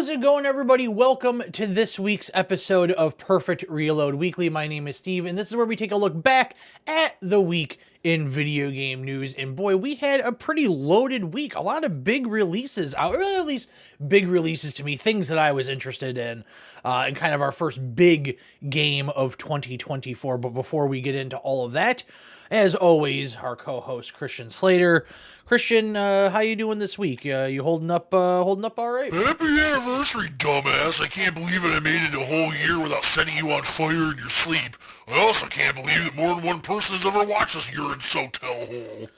How's it going, everybody? Welcome to this week's episode of Perfect Reload Weekly. My name is Steve, and this is where we take a look back at the week in video game news. And boy, we had a pretty loaded week. A lot of big releases out, or at least big releases to me, things that I was interested in, and kind of our first big game of 2024. But before we get into all of that, as always, our co-host Christian Slater. Christian, how you doing this week? You holding up all right? Happy anniversary, dumbass. I can't believe it. I made it a whole year without setting you on fire in your sleep. I also can't believe that more than one person has ever watched this urine soaked hellhole.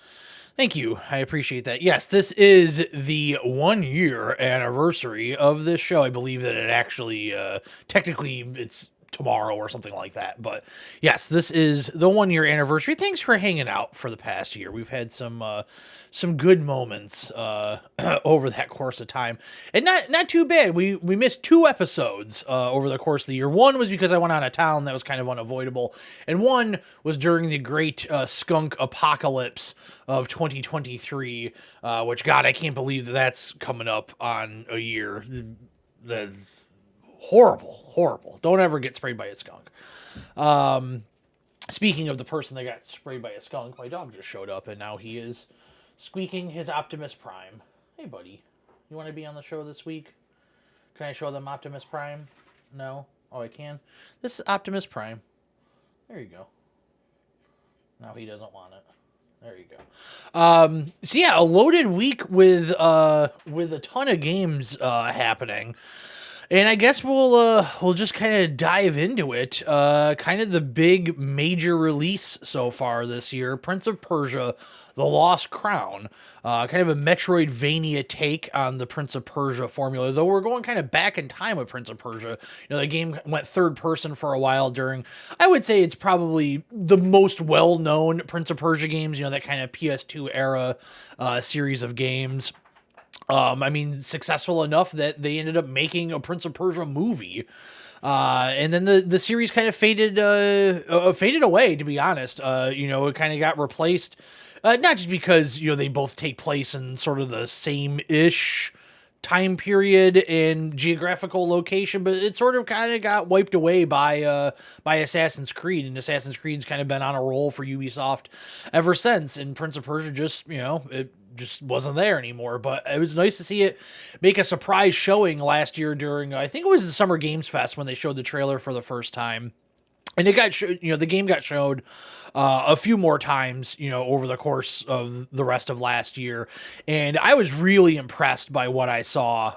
Thank you. I appreciate that. Yes, this is the 1 year anniversary of this show. I believe that it actually, technically, it's tomorrow or something like that. But yes, this is the 1 year anniversary. Thanks for hanging out for the past year. We've had some good moments over that course of time, and not too bad. We missed 2 episodes over the course of the year. One was because I went out of town, that was kind of unavoidable, and one was during the great skunk apocalypse of 2023, which, God, I can't believe that that's coming up on a year. The horrible. Don't ever get sprayed by a skunk. Speaking of the person that got sprayed by a skunk, my dog just showed up, and now he is squeaking his Optimus Prime. Hey, buddy. You want to be on the show this week? Can I show them Optimus Prime? No? Oh, I can? This is Optimus Prime. There you go. Now he doesn't want it. There you go. So yeah, a loaded week with a ton of games happening. And I guess we'll just kind of dive into it. Kind of the big major release so far this year, Prince of Persia: The Lost Crown. Kind of a Metroidvania take on the Prince of Persia formula, though we're going kind of back in time with Prince of Persia. You know, the game went third person for a while during, I would say it's probably the most well-known Prince of Persia games, you know, that kind of PS2 era series of games. I mean, successful enough that they ended up making a Prince of Persia movie. And then the series kind of faded away, to be honest. You know, it kind of got replaced, not just because, you know, they both take place in sort of the same-ish time period and geographical location, but it sort of kind of got wiped away by Assassin's Creed, and Assassin's Creed's kind of been on a roll for Ubisoft ever since, and Prince of Persia just, you know, it just wasn't there anymore. But it was nice to see it make a surprise showing last year during, I think it was the Summer Games Fest, when they showed the trailer for the first time. And it got, you know, the game got showed a few more times, you know, over the course of the rest of last year. And I was really impressed by what I saw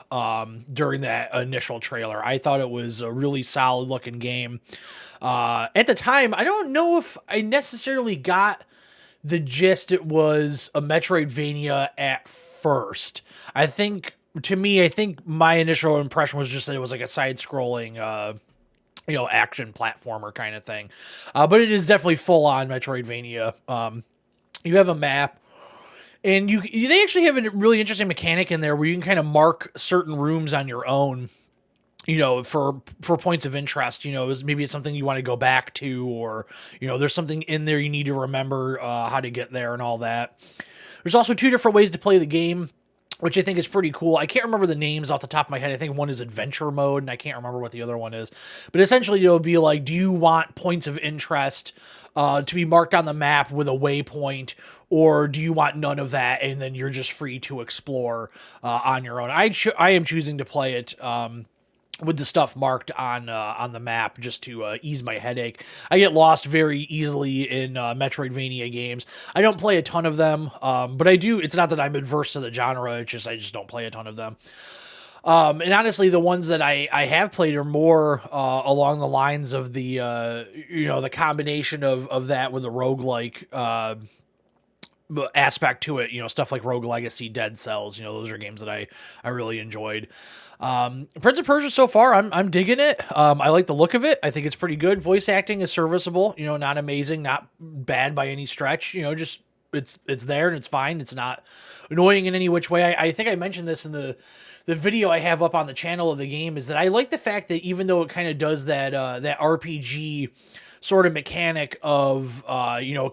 during that initial trailer. I thought it was a really solid looking game. At the time, I don't know if I necessarily got the gist it was a Metroidvania at first. I think my initial impression was just that it was like a side-scrolling, you know, action platformer kind of thing. But it is definitely full-on Metroidvania. You have a map, and they actually have a really interesting mechanic in there where you can kind of mark certain rooms on your own, you know, for points of interest. You know, maybe it's something you want to go back to, or, you know, there's something in there you need to remember how to get there and all that. There's also 2 different ways to play the game, which I think is pretty cool. I can't remember the names off the top of my head. I think one is adventure mode, and I can't remember what the other one is. But essentially, it'll be like, do you want points of interest to be marked on the map with a waypoint, or do you want none of that, and then you're just free to explore on your own? I am choosing to play it with the stuff marked on the map, just to ease my headache. I get lost very easily in Metroidvania games. I don't play a ton of them, but I do. It's not that I'm adverse to the genre. It's just I just don't play a ton of them. And honestly, the ones that I have played are more along the lines of the you know, the combination of that with a roguelike aspect to it. You know, stuff like Rogue Legacy, Dead Cells. You know, those are games that I really enjoyed. Prince of Persia so far, I'm digging it. I like the look of it. I think it's pretty good. Voice acting is serviceable, you know, not amazing, not bad by any stretch, you know, just it's there and it's fine. It's not annoying in any which way. I think I mentioned this in the video I have up on the channel of the game, is that I like the fact that even though it kind of does that RPG sort of mechanic of,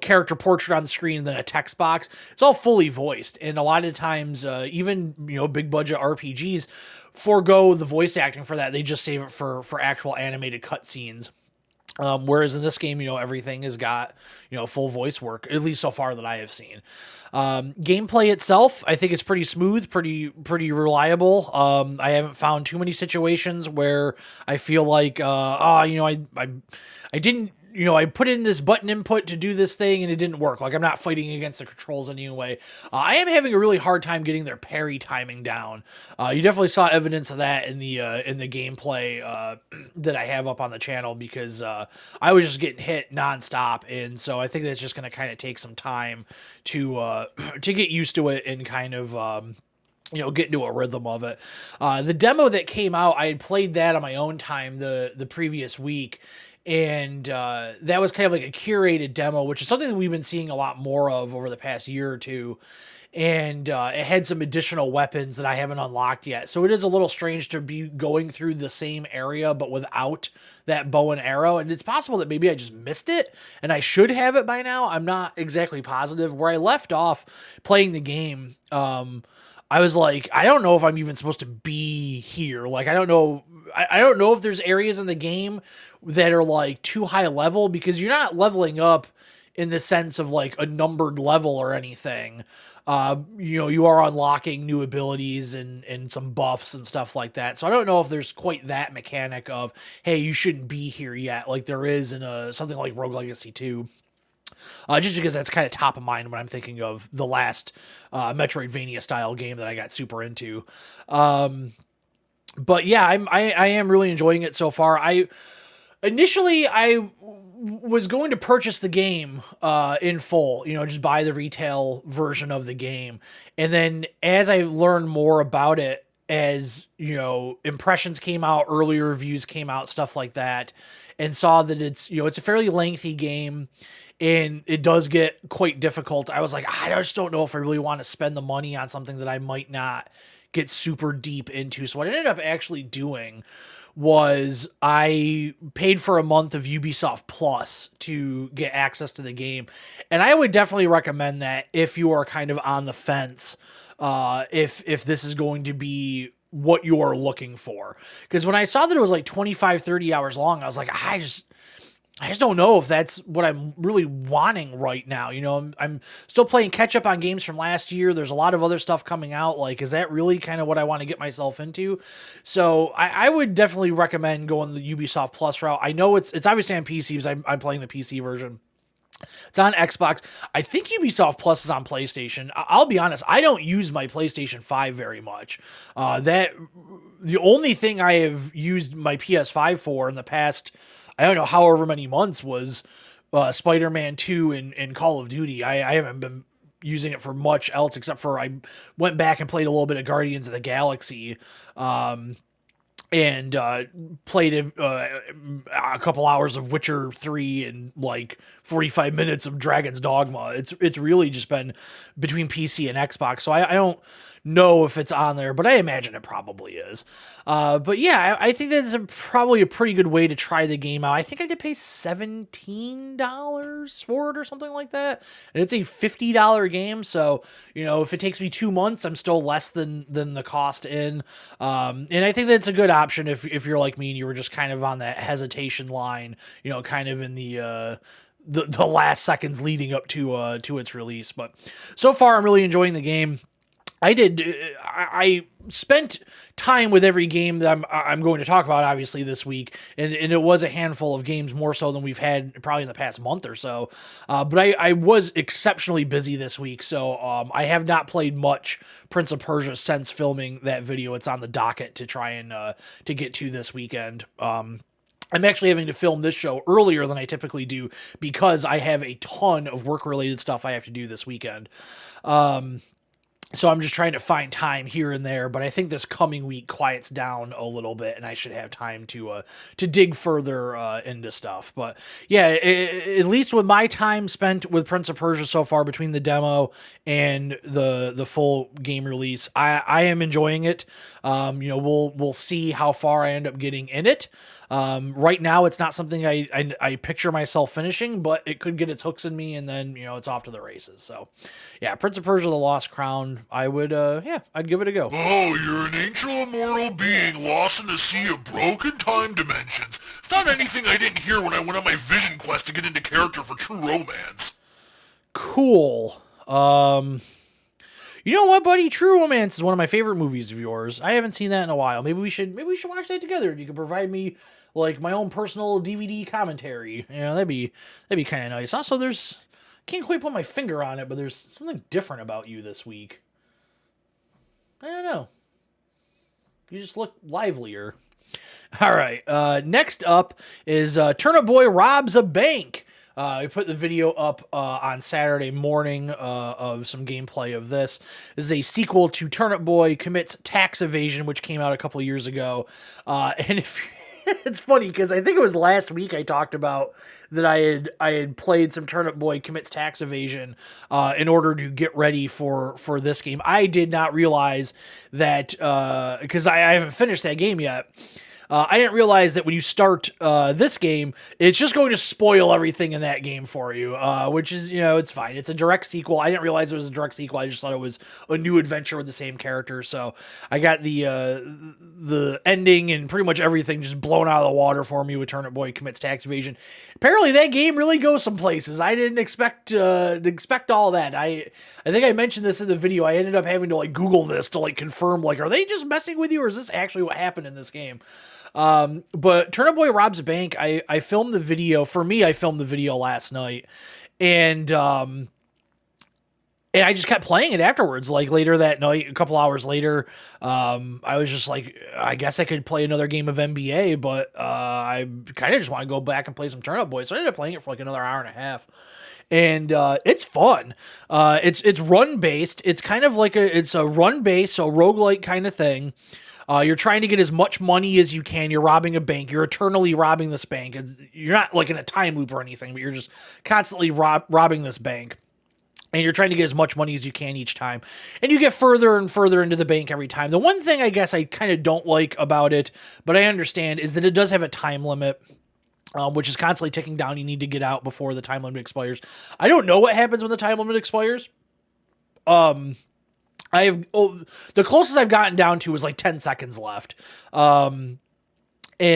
character portrait on the screen and then a text box. It's all fully voiced. And a lot of times, even, big budget RPGs forego the voice acting for that. They just save it for actual animated cutscenes. Whereas in this game, everything has got, full voice work, at least so far that I have seen. Gameplay itself, I think is pretty smooth, pretty reliable. I haven't found too many situations where I feel like, I didn't, I put in this button input to do this thing and it didn't work. Like I'm not fighting against the controls anyway. I am having a really hard time getting their parry timing down. You definitely saw evidence of that in the gameplay that I have up on the channel because I was just getting hit nonstop, and so I think that's just going to kind of take some time to get used to it and kind of. Get into a rhythm of it. The demo that came out, I had played that on my own time the previous week. And that was kind of like a curated demo, which is something that we've been seeing a lot more of over the past year or two. And it had some additional weapons that I haven't unlocked yet. So it is a little strange to be going through the same area, but without that bow and arrow. And it's possible that maybe I just missed it and I should have it by now. I'm not exactly positive. Where I left off playing the game, I was like, I don't know if I'm even supposed to be here. Like, I don't know if there's areas in the game that are like too high level, because you're not leveling up in the sense of like a numbered level or anything. You are unlocking new abilities and some buffs and stuff like that. So I don't know if there's quite that mechanic of, hey, you shouldn't be here yet, like there is in something like Rogue Legacy 2. Just because that's kind of top of mind when I'm thinking of the last Metroidvania style game that I got super into. But yeah, I am really enjoying it so far. Initially I was going to purchase the game in full, just buy the retail version of the game. And then as I learned more about it, as impressions came out, earlier reviews came out, stuff like that, and saw that it's a fairly lengthy game and it does get quite difficult, I was like, I just don't know if I really want to spend the money on something that I might not get super deep into. So what I ended up actually doing was I paid for a month of Ubisoft Plus to get access to the game. And I would definitely recommend that if you are kind of on the fence, if this is going to be what you are looking for. Because when I saw that it was like 25, 30 hours long, I was like, I just don't know if that's what I'm really wanting right now. I'm still playing catch up on games from last year. There's a lot of other stuff coming out. Like, is that really kind of what I want to get myself into? So I would definitely recommend going the Ubisoft Plus route. I know it's obviously on PC because I'm playing the PC version. It's on Xbox. I think Ubisoft Plus is on PlayStation. I'll be honest, I don't use my PlayStation 5 very much. The only thing I have used my PS5 for in the past, I don't know, however many months, was Spider-Man 2 and Call of Duty. I haven't been using it for much else except for I went back and played a little bit of Guardians of the Galaxy. And played a couple hours of Witcher 3 and like 45 minutes of Dragon's Dogma. It's really just been between PC and Xbox, so I don't know if it's on there, but I imagine it probably is. But yeah, I think that's probably a pretty good way to try the game out. I think I did pay $17 for it or something like that, and it's a $50 game, so if it takes me 2 months, I'm still less than the cost in. And I think that's a good option if you're like me and you were just kind of on that hesitation line, kind of in the last seconds leading up to its release. But so far, I'm really enjoying the game. I spent time with every game that I'm going to talk about, obviously, this week, and it was a handful of games, more so than we've had probably in the past month or so. But I was exceptionally busy this week, so I have not played much Prince of Persia since filming that video. It's on the docket to try and to get to this weekend. I'm actually having to film this show earlier than I typically do because I have a ton of work-related stuff I have to do this weekend. So I'm just trying to find time here and there, but I think this coming week quiets down a little bit, and I should have time to dig further into stuff. But yeah, at least with my time spent with Prince of Persia so far, between the demo and the full game release, I am enjoying it. We'll see how far I end up getting in it. Right now, it's not something I picture myself finishing, but it could get its hooks in me, and then it's off to the races. So, yeah, Prince of Persia: The Lost Crown. I would, I'd give it a go. Oh, you're an ancient immortal being lost in the sea of broken time dimensions. It's not anything I didn't hear when I went on my vision quest to get into character for true romance. Cool. You know what, buddy? True Romance is one of my favorite movies of yours. I haven't seen that in a while. Maybe we should watch that together. You could provide me like my own personal DVD commentary. That'd be kind of nice. Also, can't quite put my finger on it, but there's something different about you this week. I don't know. You just look livelier. All right. Next up is Turnip Boy Robs a Bank. We put the video up on Saturday morning of some gameplay of this. This is a sequel to Turnip Boy Commits Tax Evasion, which came out a couple years ago. And if it's funny because I think it was last week I talked about that I had played some Turnip Boy Commits Tax Evasion in order to get ready for this game. I did not realize that because I haven't finished that game yet. I didn't realize that when you start this game, it's just going to spoil everything in that game for you, which is, it's fine. It's a direct sequel. I didn't realize it was a direct sequel. I just thought it was a new adventure with the same character. So I got the ending and pretty much everything just blown out of the water for me with Turnip Boy Commits Tax Evasion. Apparently that game really goes some places. I didn't expect all that. I think I mentioned this in the video. I ended up having to Google this to confirm, are they just messing with you or is this actually what happened in this game? But Turnip Boy Robs a Bank, I filmed the video. For me, I filmed the video last night, and I just kept playing it afterwards. Later that night, a couple hours later, I was just I guess I could play another game of NBA, but I kind of just want to go back and play some Turnip Boy. So I ended up playing it for another hour and a half. And it's fun. It's run based. It's kind of it's a run based, so roguelike kind of thing. You're trying to get as much money as you can. You're robbing a bank. You're eternally robbing this bank. You're not in a time loop or anything, but you're just constantly robbing this bank. And you're trying to get as much money as you can each time. And you get further and further into the bank every time. The one thing I guess I kind of don't like about it, but I understand, is that it does have a time limit. Which is constantly ticking down. You need to get out before the time limit expires. I don't know what happens when the time limit expires. The closest I've gotten down to is 10 seconds left. And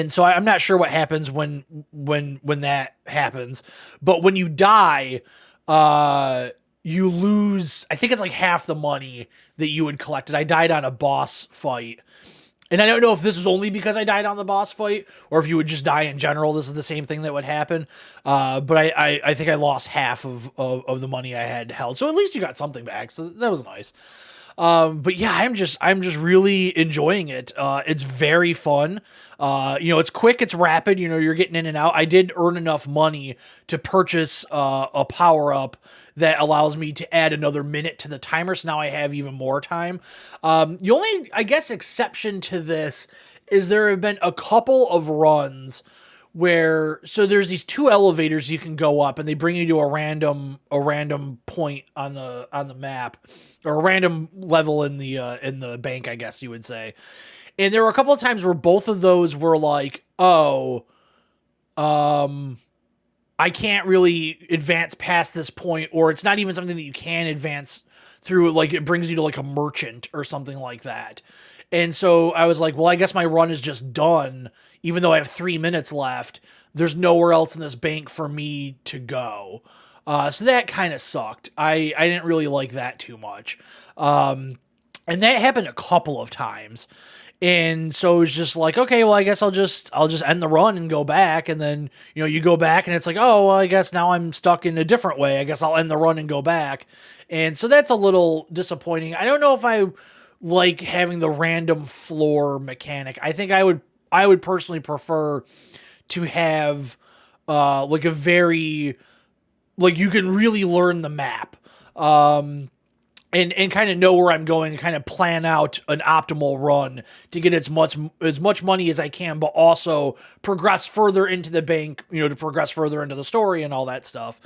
so I'm not sure what happens when that happens. But when you die, you lose, I think it's half the money that you had collected. I died on a boss fight. And I don't know if this was only because I died on the boss fight, or if you would just die in general. This is the same thing that would happen. But I think I lost half of the money I had held. So at least you got something back. So that was nice. But yeah, I'm just really enjoying it. It's very fun. It's quick, it's rapid, you're getting in and out. I did earn enough money to purchase a power up that allows me to add another minute to the timer. So now I have even more time. The only, I guess, exception to this is there have been a couple of runs where, so there's these two elevators you can go up and they bring you to a random point on the map, or a random level in the bank, I guess you would say. And there were a couple of times where both of those were I can't really advance past this point, or it's not even something that you can advance through. It brings you to a merchant or something like that. And so I was well, I guess my run is just done. Even though I have 3 minutes left, there's nowhere else in this bank for me to go. So that kind of sucked. I didn't really like that too much. And that happened a couple of times. And so it was just okay, well, I guess I'll just end the run and go back. And then, you go back and it's oh, well, I guess now I'm stuck in a different way. I guess I'll end the run and go back. And so that's a little disappointing. I don't know if I like having the random floor mechanic. I think I would personally prefer to have a very, you can really learn the map. And and kind of know where I'm going and kind of plan out an optimal run to get as much money as I can, but also progress further into the bank, to progress further into the story and all that stuff.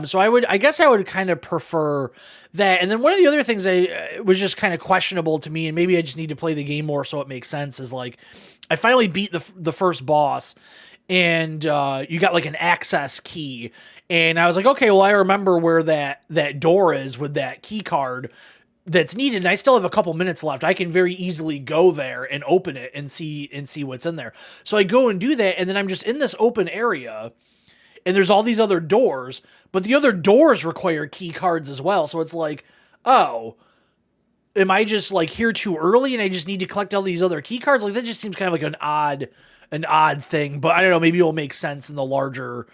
So I guess I would kind of prefer that. And then one of the other things was just kind of questionable to me, and maybe I just need to play the game more so it makes sense, is like, I finally beat the first boss, and you got like an access key, and I was like, okay, well, I remember where that door is with that key card that's needed, and I still have a couple minutes left. I can very easily go there and open it and see what's in there. So I go and do that, and then I'm just in this open area, and there's all these other doors, but the other doors require key cards as well. So it's like, oh, am I just like here too early and I just need to collect all these other key cards? Like, that just seems kind of like an odd thing, but I don't know, maybe it'll make sense in the larger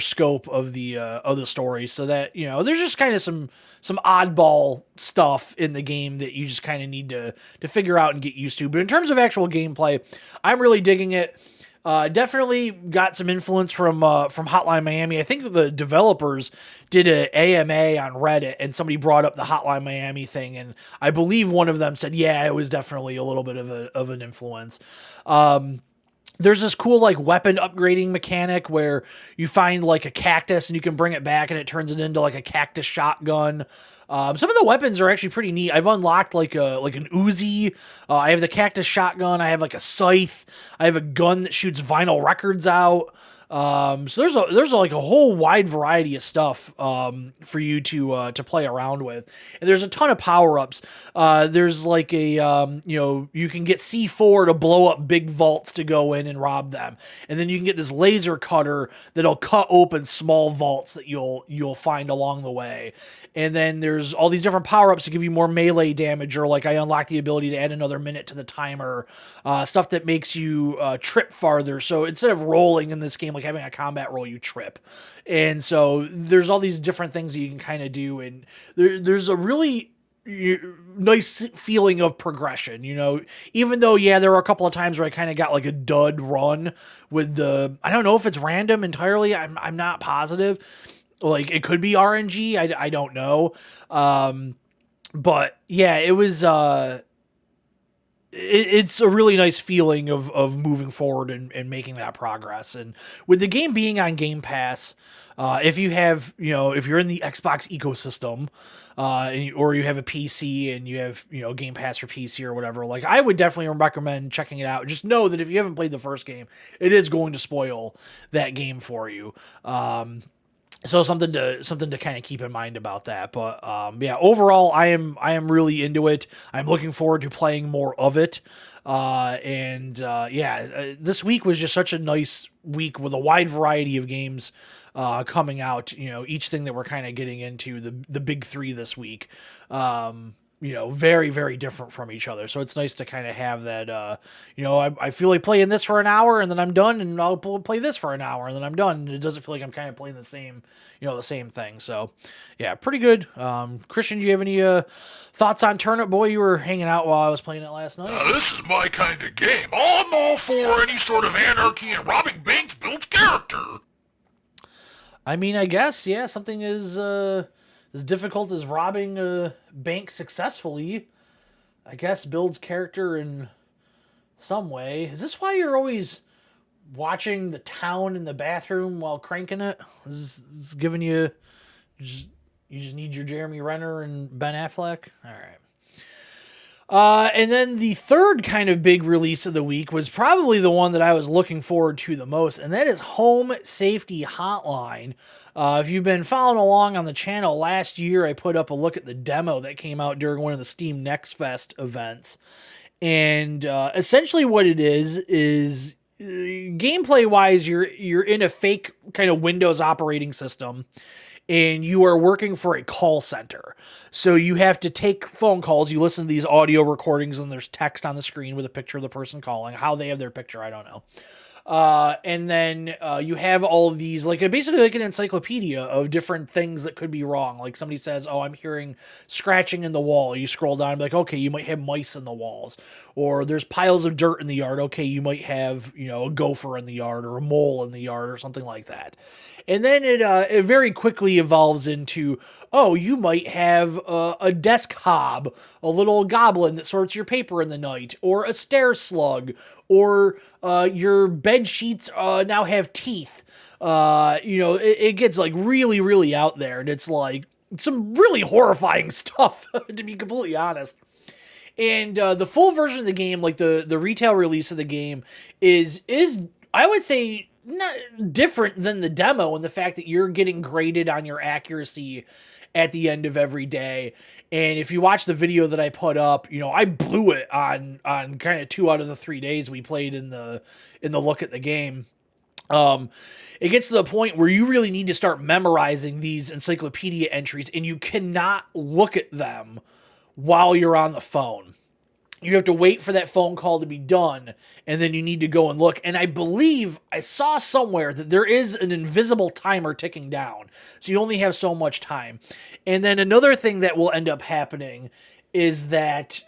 scope of the story. So that, there's just kind of some oddball stuff in the game that you just kind of need to figure out and get used to. But in terms of actual gameplay, I'm really digging it. Definitely got some influence from Hotline Miami. I think the developers did an AMA on Reddit, and somebody brought up the Hotline Miami thing, and I believe one of them said, yeah, it was definitely a little bit of an influence. There's this cool like weapon upgrading mechanic where you find like a cactus and you can bring it back and it turns it into like a cactus shotgun. Some of the weapons are actually pretty neat. I've unlocked like an Uzi. I have the cactus shotgun. I have like a scythe. I have a gun that shoots vinyl records out. So there's like a whole wide variety of stuff for you to play around with, and there's a ton of power ups. There's like a you can get C4 to blow up big vaults to go in and rob them, and then you can get this laser cutter that'll cut open small vaults that you'll find along the way. And then there's all these different power-ups to give you more melee damage, or like I unlocked the ability to add another minute to the timer, stuff that makes you trip farther. So instead of rolling in this game, like having a combat roll, you trip. And so there's all these different things that you can kind of do, and there's a really nice feeling of progression, even though, yeah, there were a couple of times where I kind of got like a dud run with I don't know if it's random entirely. I'm not positive. Like, it could be RNG. I don't know. But yeah, it was, it's a really nice feeling of moving forward and making that progress. And with the game being on Game Pass, if you have, if you're in the Xbox ecosystem, or you have a PC and you have, Game Pass for PC or whatever, like, I would definitely recommend checking it out. Just know that if you haven't played the first game, it is going to spoil that game for you. So something to kind of keep in mind about that. But yeah, overall, I am really into it. I'm looking forward to playing more of it. This week was just such a nice week with a wide variety of games coming out. Each thing that we're kind of getting into, the big three this week. Very, very different from each other. So it's nice to kind of have that, I feel like playing this for an hour and then I'm done, and I'll play this for an hour and then I'm done. And it doesn't feel like I'm kind of playing the same thing. So yeah, pretty good. Christian, do you have any thoughts on Turnip Boy? You were hanging out while I was playing it last night. This is my kind of game. I'm all for any sort of anarchy, and robbing banks builds character. I mean, I guess, yeah, something is as difficult as robbing a bank successfully, I guess, builds character in some way. Is this why you're always watching The Town in the bathroom while cranking it? Is this giving you just need your Jeremy Renner and Ben Affleck? All right. And then the third kind of big release of the week was probably the one that I was looking forward to the most, and that is Home Safety Hotline. If you've been following along on the channel, last year I put up a look at the demo that came out during one of the Steam Next Fest events. And essentially what it is gameplay-wise, you're in a fake kind of Windows operating system, and you are working for a call center. So you have to take phone calls, you listen to these audio recordings, and there's text on the screen with a picture of the person calling. How they have their picture, I don't know. And then you have all of these, like basically like an encyclopedia of different things that could be wrong. Like somebody says, oh, I'm hearing scratching in the wall. You scroll down and be like, okay, you might have mice in the walls. Or there's piles of dirt in the yard. Okay, you might have, a gopher in the yard or a mole in the yard or something like that. And then it very quickly evolves into, oh, you might have a desk hob, a little goblin that sorts your paper in the night, or a stair slug, or your bed sheets now have teeth. It gets like really, really out there, and it's like some really horrifying stuff, to be completely honest. And the full version of the game, like the retail release of the game, is I would say not different than the demo in the fact that you're getting graded on your accuracy at the end of every day. And if you watch the video that I put up, I blew it on kind of 2 out of the 3 days we played in the look at the game. It gets to the point where you really need to start memorizing these encyclopedia entries, and you cannot look at them while you're on the phone. You have to wait for that phone call to be done, and then you need to go and look. And I believe I saw somewhere that there is an invisible timer ticking down. So you only have so much time. And then another thing that will end up happening is that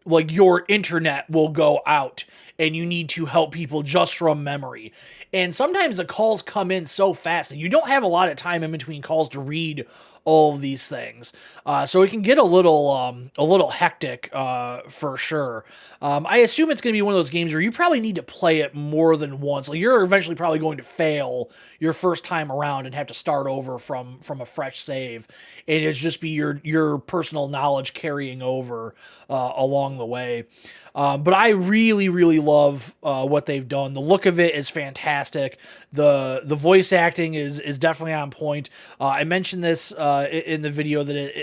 like your internet will go out and you need to help people just from memory. And sometimes the calls come in so fast that you don't have a lot of time in between calls to read all of these things. So it can get a little hectic for sure. I assume it's going to be one of those games where you probably need to play it more than once. Like you're eventually probably going to fail your first time around and have to start over from a fresh save. And it's just be your personal knowledge carrying over along the way. But I really, really love what they've done. The look of it is fantastic. The voice acting is definitely on point. I mentioned this in the video that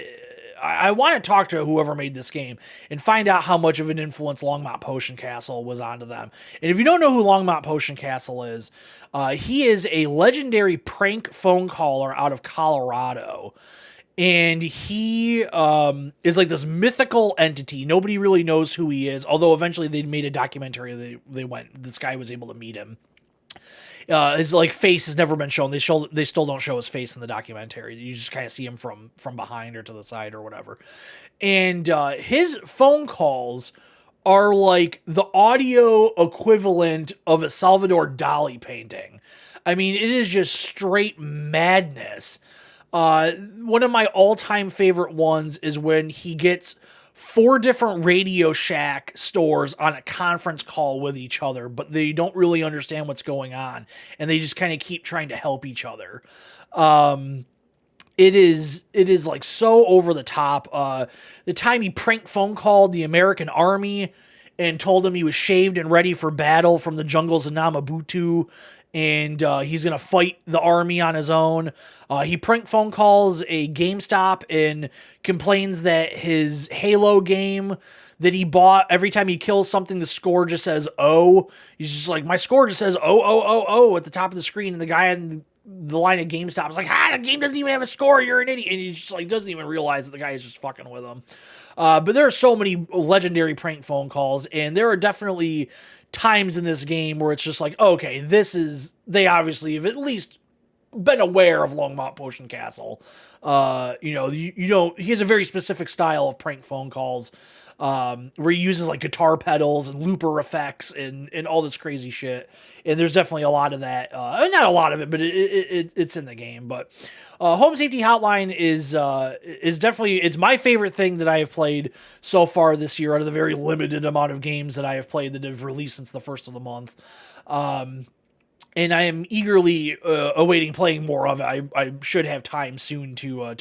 I want to talk to whoever made this game and find out how much of an influence Longmont Potion Castle was onto them. And if you don't know who Longmont Potion Castle is, he is a legendary prank phone caller out of Colorado. And he is like this mythical entity. Nobody really knows who he is, although eventually they made a documentary. This guy was able to meet him. His like face has never been shown. They still don't show his face in the documentary. You just kind of see him from behind or to the side or whatever. And his phone calls are like the audio equivalent of a Salvador Dali painting. I mean, it is just straight madness. One of my all-time favorite ones is when he gets 4 different Radio Shack stores on a conference call with each other, but they don't really understand what's going on, and they just kind of keep trying to help each other. It is like so over the top. The time he prank phone called the American Army and told him he was shaved and ready for battle from the jungles of Namabutu, and he's going to fight the army on his own. He prank phone calls a GameStop and complains that his Halo game that he bought, every time he kills something, the score just says O. He's just like, my score just says O at the top of the screen, and the guy in the line at GameStop is like, the game doesn't even have a score, you're an idiot. And he just like doesn't even realize that the guy is just fucking with him. But there are so many legendary prank phone calls, and there are definitely times in this game where it's just like, okay, they obviously have at least been aware of Longmont Potion Castle. He has a very specific style of prank phone calls, where he uses like guitar pedals and looper effects and all this crazy shit. And there's definitely a lot of that. Not a lot of it, but it's in the game. But Home Safety Hotline is definitely, it's my favorite thing that I have played so far this year out of the very limited amount of games that I have played that have released since the first of the month. And I am eagerly awaiting playing more of it. I should have time soon to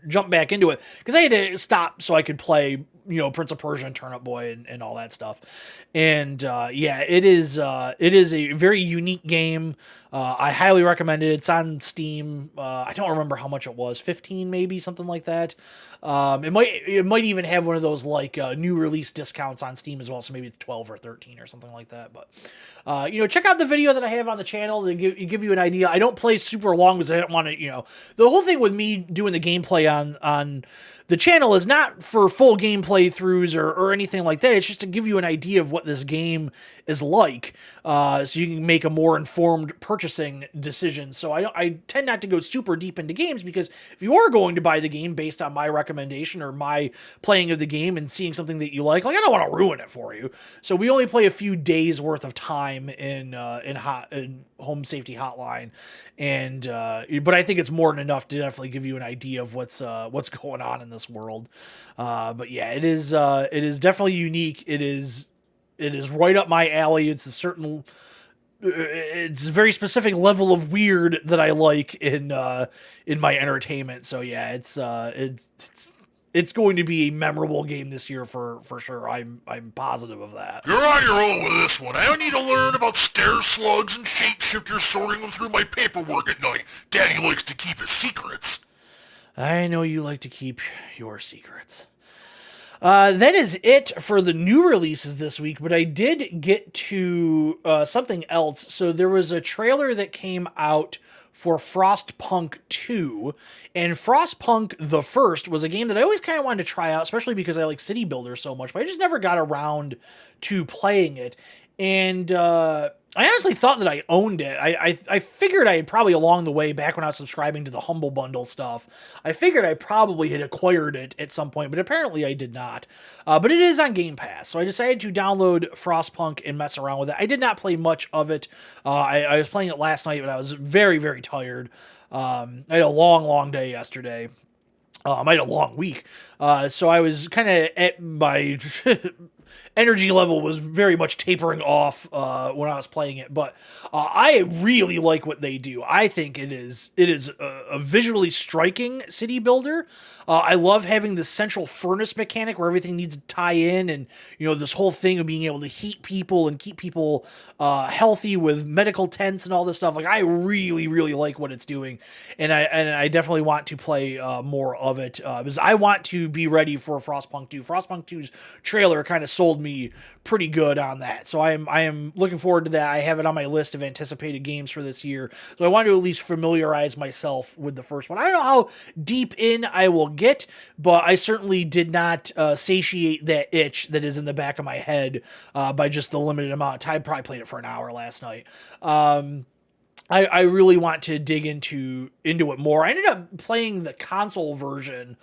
jump back into it, because I had to stop so I could play, Prince of Persia and Turnip Boy and all that stuff. And it is a very unique game. I highly recommend it. It's on Steam. I don't remember how much it was, 15 maybe, something like that. It might even have one of those like new release discounts on Steam as well, so maybe it's 12 or 13 or something like that. But check out the video that I have on the channel to give you an idea. I don't play super long because I don't want to. The whole thing with me doing the gameplay on the channel is not for full gameplay throughs or anything like that. It's just to give you an idea of what this game is like, so you can make a more informed purchasing decision. So I tend not to go super deep into games, because if you are going to buy the game based on my recommendation or my playing of the game and seeing something that you like I don't want to ruin it for you. So we only play a few days worth of time in Home Safety Hotline, and but I think it's more than enough to definitely give you an idea of what's going on in this world. But yeah, it is definitely unique. It is right up my alley. It's a very specific level of weird that I like in my entertainment. So yeah, it's going to be a memorable game this year for sure. I'm positive of that. You're on your own with this one. I don't need to learn about stair slugs and shapeshifters sorting them through my paperwork at night. Daddy likes to keep his secrets. I know you like to keep your secrets. That is it for the new releases this week, but I did get to something else. So there was a trailer that came out for Frostpunk 2, and Frostpunk the First was a game that I always kind of wanted to try out, especially because I like City Builder so much, but I just never got around to playing it. And I honestly thought that I owned it. I figured I had probably along the way, back when I was subscribing to the Humble Bundle stuff, I figured I probably had acquired it at some point, but apparently I did not. But it is on Game Pass, so I decided to download Frostpunk and mess around with it. I did not play much of it. I was playing it last night, but I was very, very tired. I had a long day yesterday. I had a long week. So I was kind of at my... energy level was very much tapering off when I was playing it, but I really like what they do. I think it is a visually striking city builder. I love having the central furnace mechanic where everything needs to tie in, and this whole thing of being able to heat people and keep people healthy with medical tents and all this stuff. Like, I really like what it's doing, and I definitely want to play more of it because I want to be ready for Frostpunk 2. Frostpunk 2's trailer kind of sold me pretty good on that, so I am looking forward to that. I have it on my list of anticipated games for this year, so I want to at least familiarize myself with the first one. I don't know how deep in I will get, but I certainly did not satiate that itch that is in the back of my head by just the limited amount of time. I probably played it for an hour last night. I really want to dig into it more. I ended up playing the console version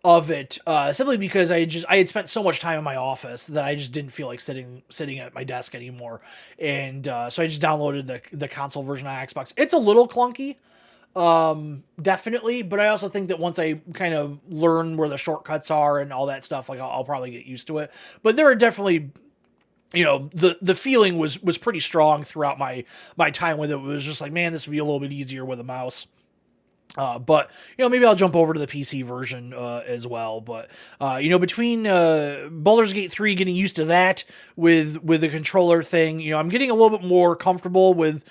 of it simply because I had spent so much time in my office that I just didn't feel like sitting at my desk anymore, and so I just downloaded the console version on Xbox. It's a little clunky, definitely, but I also think that once I kind of learn where the shortcuts are and all that stuff, like I'll probably get used to it. But there are definitely, the feeling was pretty strong throughout my time with it. It was just like, man, this would be a little bit easier with a mouse. But maybe I'll jump over to the PC version as well. But between Baldur's Gate 3, getting used to that with the controller thing, I'm getting a little bit more comfortable with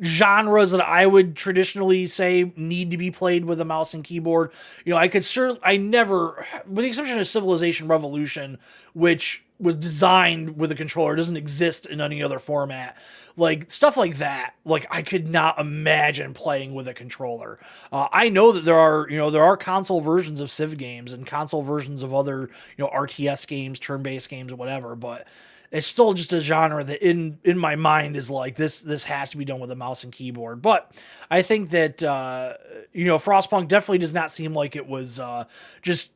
genres that I would traditionally say need to be played with a mouse and keyboard. I never, with the exception of Civilization Revolution, which was designed with a controller, doesn't exist in any other format. Like, stuff like that, like, I could not imagine playing with a controller. I know that there are console versions of Civ games and console versions of other, RTS games, turn-based games, or whatever, but it's still just a genre that in my mind is like, this has to be done with a mouse and keyboard. But I think that, Frostpunk definitely does not seem like it was just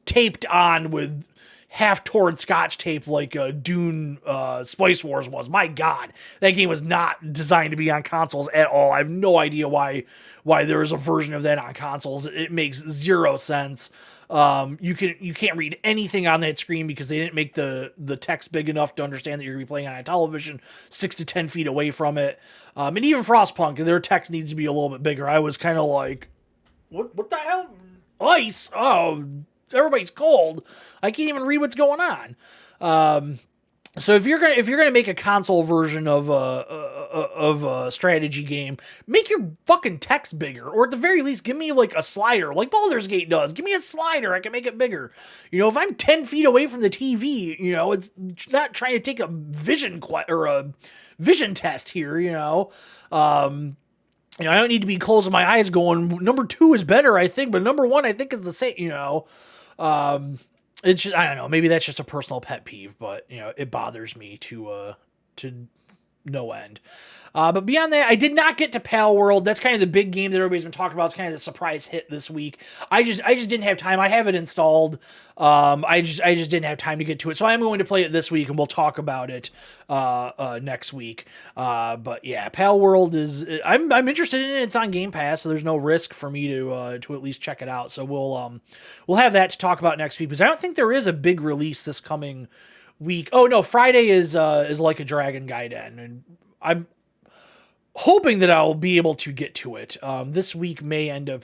taped on with half-torn scotch tape like Dune Spice Wars was. My God, that game was not designed to be on consoles at all. I have no idea why there is a version of that on consoles. It makes zero sense. You can't read anything on that screen because they didn't make the text big enough to understand that you're gonna be playing on a television 6 to 10 feet away from it. And even Frostpunk, their text needs to be a little bit bigger. I was kind of like, what the hell? Ice? Oh, everybody's cold. I can't even read what's going on. So if you're gonna make a console version of a strategy game, make your fucking text bigger, or at the very least, give me like a slider, like Baldur's Gate does. Give me a slider, I can make it bigger. If I'm 10 feet away from the TV, it's not trying to take a or a vision test here. I don't need to be closing my eyes going, number 2 is better, I think, but number 1 I think is the same. It's just, I don't know, maybe that's just a personal pet peeve, but it bothers me to no end. But beyond that, I did not get to Pal World. That's kind of the big game that everybody's been talking about. It's kind of the surprise hit this week. I just didn't have time. I have it installed. I just didn't have time to get to it. So I'm going to play it this week, and we'll talk about it next week. But yeah, Pal World is. I'm interested in it. It's on Game Pass, so there's no risk for me to at least check it out. So we'll have that to talk about next week, because I don't think there is a big release this coming week. Oh no, Friday is Like a Dragon Gaiden, and I'm hoping that I'll be able to get to it. This week may end up.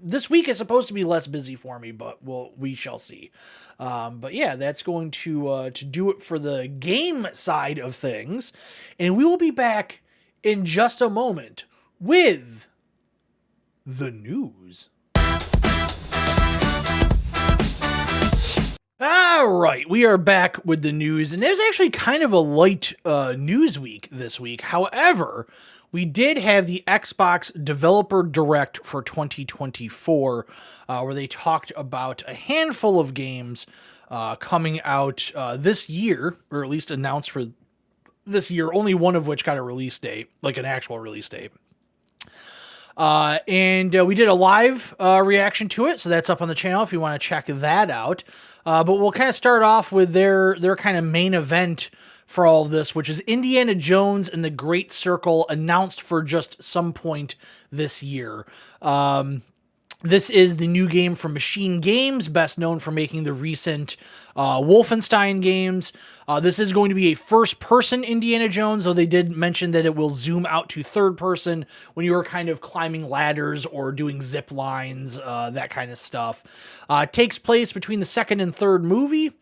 This week is supposed to be less busy for me, but we shall see. But yeah, that's going to do it for the game side of things, and we will be back in just a moment with the news. All right, we are back with the news, and there's actually kind of a light news week this week. However, we did have the Xbox Developer Direct for 2024, where they talked about a handful of games coming out this year, or at least announced for this year, only one of which got a release date, like an actual release date. And we did a live reaction to it, so that's up on the channel if you want to check that out. But we'll kind of start off with their kind of main event for all of this, which is Indiana Jones and the Great Circle, announced for just some point this year. This is the new game from Machine Games, best known for making the recent Wolfenstein games. This is going to be a first-person Indiana Jones, though they did mention that it will zoom out to third-person when you are kind of climbing ladders or doing zip lines, that kind of stuff. It takes place between the second and third movie.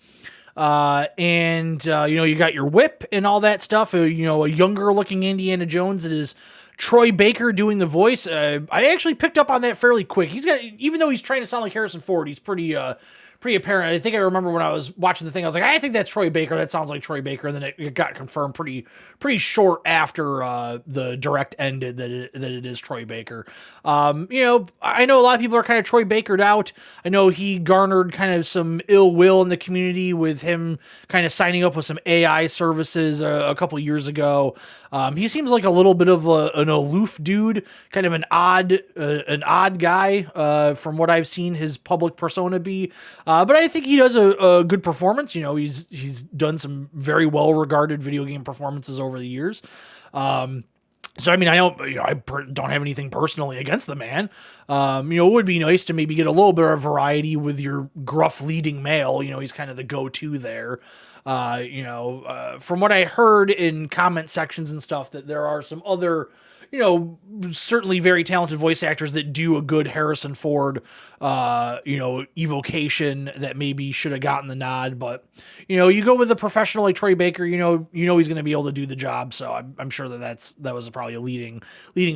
And you got your whip and all that stuff. A younger-looking Indiana Jones. It is Troy Baker doing the voice. I actually picked up on that fairly quick. Even though he's trying to sound like Harrison Ford, he's pretty apparent. I think I remember when I was watching the thing, I was like, I think that's Troy Baker. That sounds like Troy Baker. And then it got confirmed pretty short after the direct ended that it is Troy Baker. I know a lot of people are kind of Troy Bakered out. I know he garnered kind of some ill will in the community with him kind of signing up with some AI services a couple years ago. He seems like a little bit of an aloof dude, kind of an odd guy from what I've seen his public persona be. But I think he does a good performance. He's done some very well-regarded video game performances over the years. So I mean, I don't have anything personally against the man. It would be nice to maybe get a little bit of variety with your gruff leading male. He's kind of the go-to there. From what I heard in comment sections and stuff, that there are some other, certainly very talented voice actors that do a good Harrison Ford, evocation that maybe should have gotten the nod. But, you go with a professional like Troy Baker, he's going to be able to do the job. So I'm sure that was probably a leading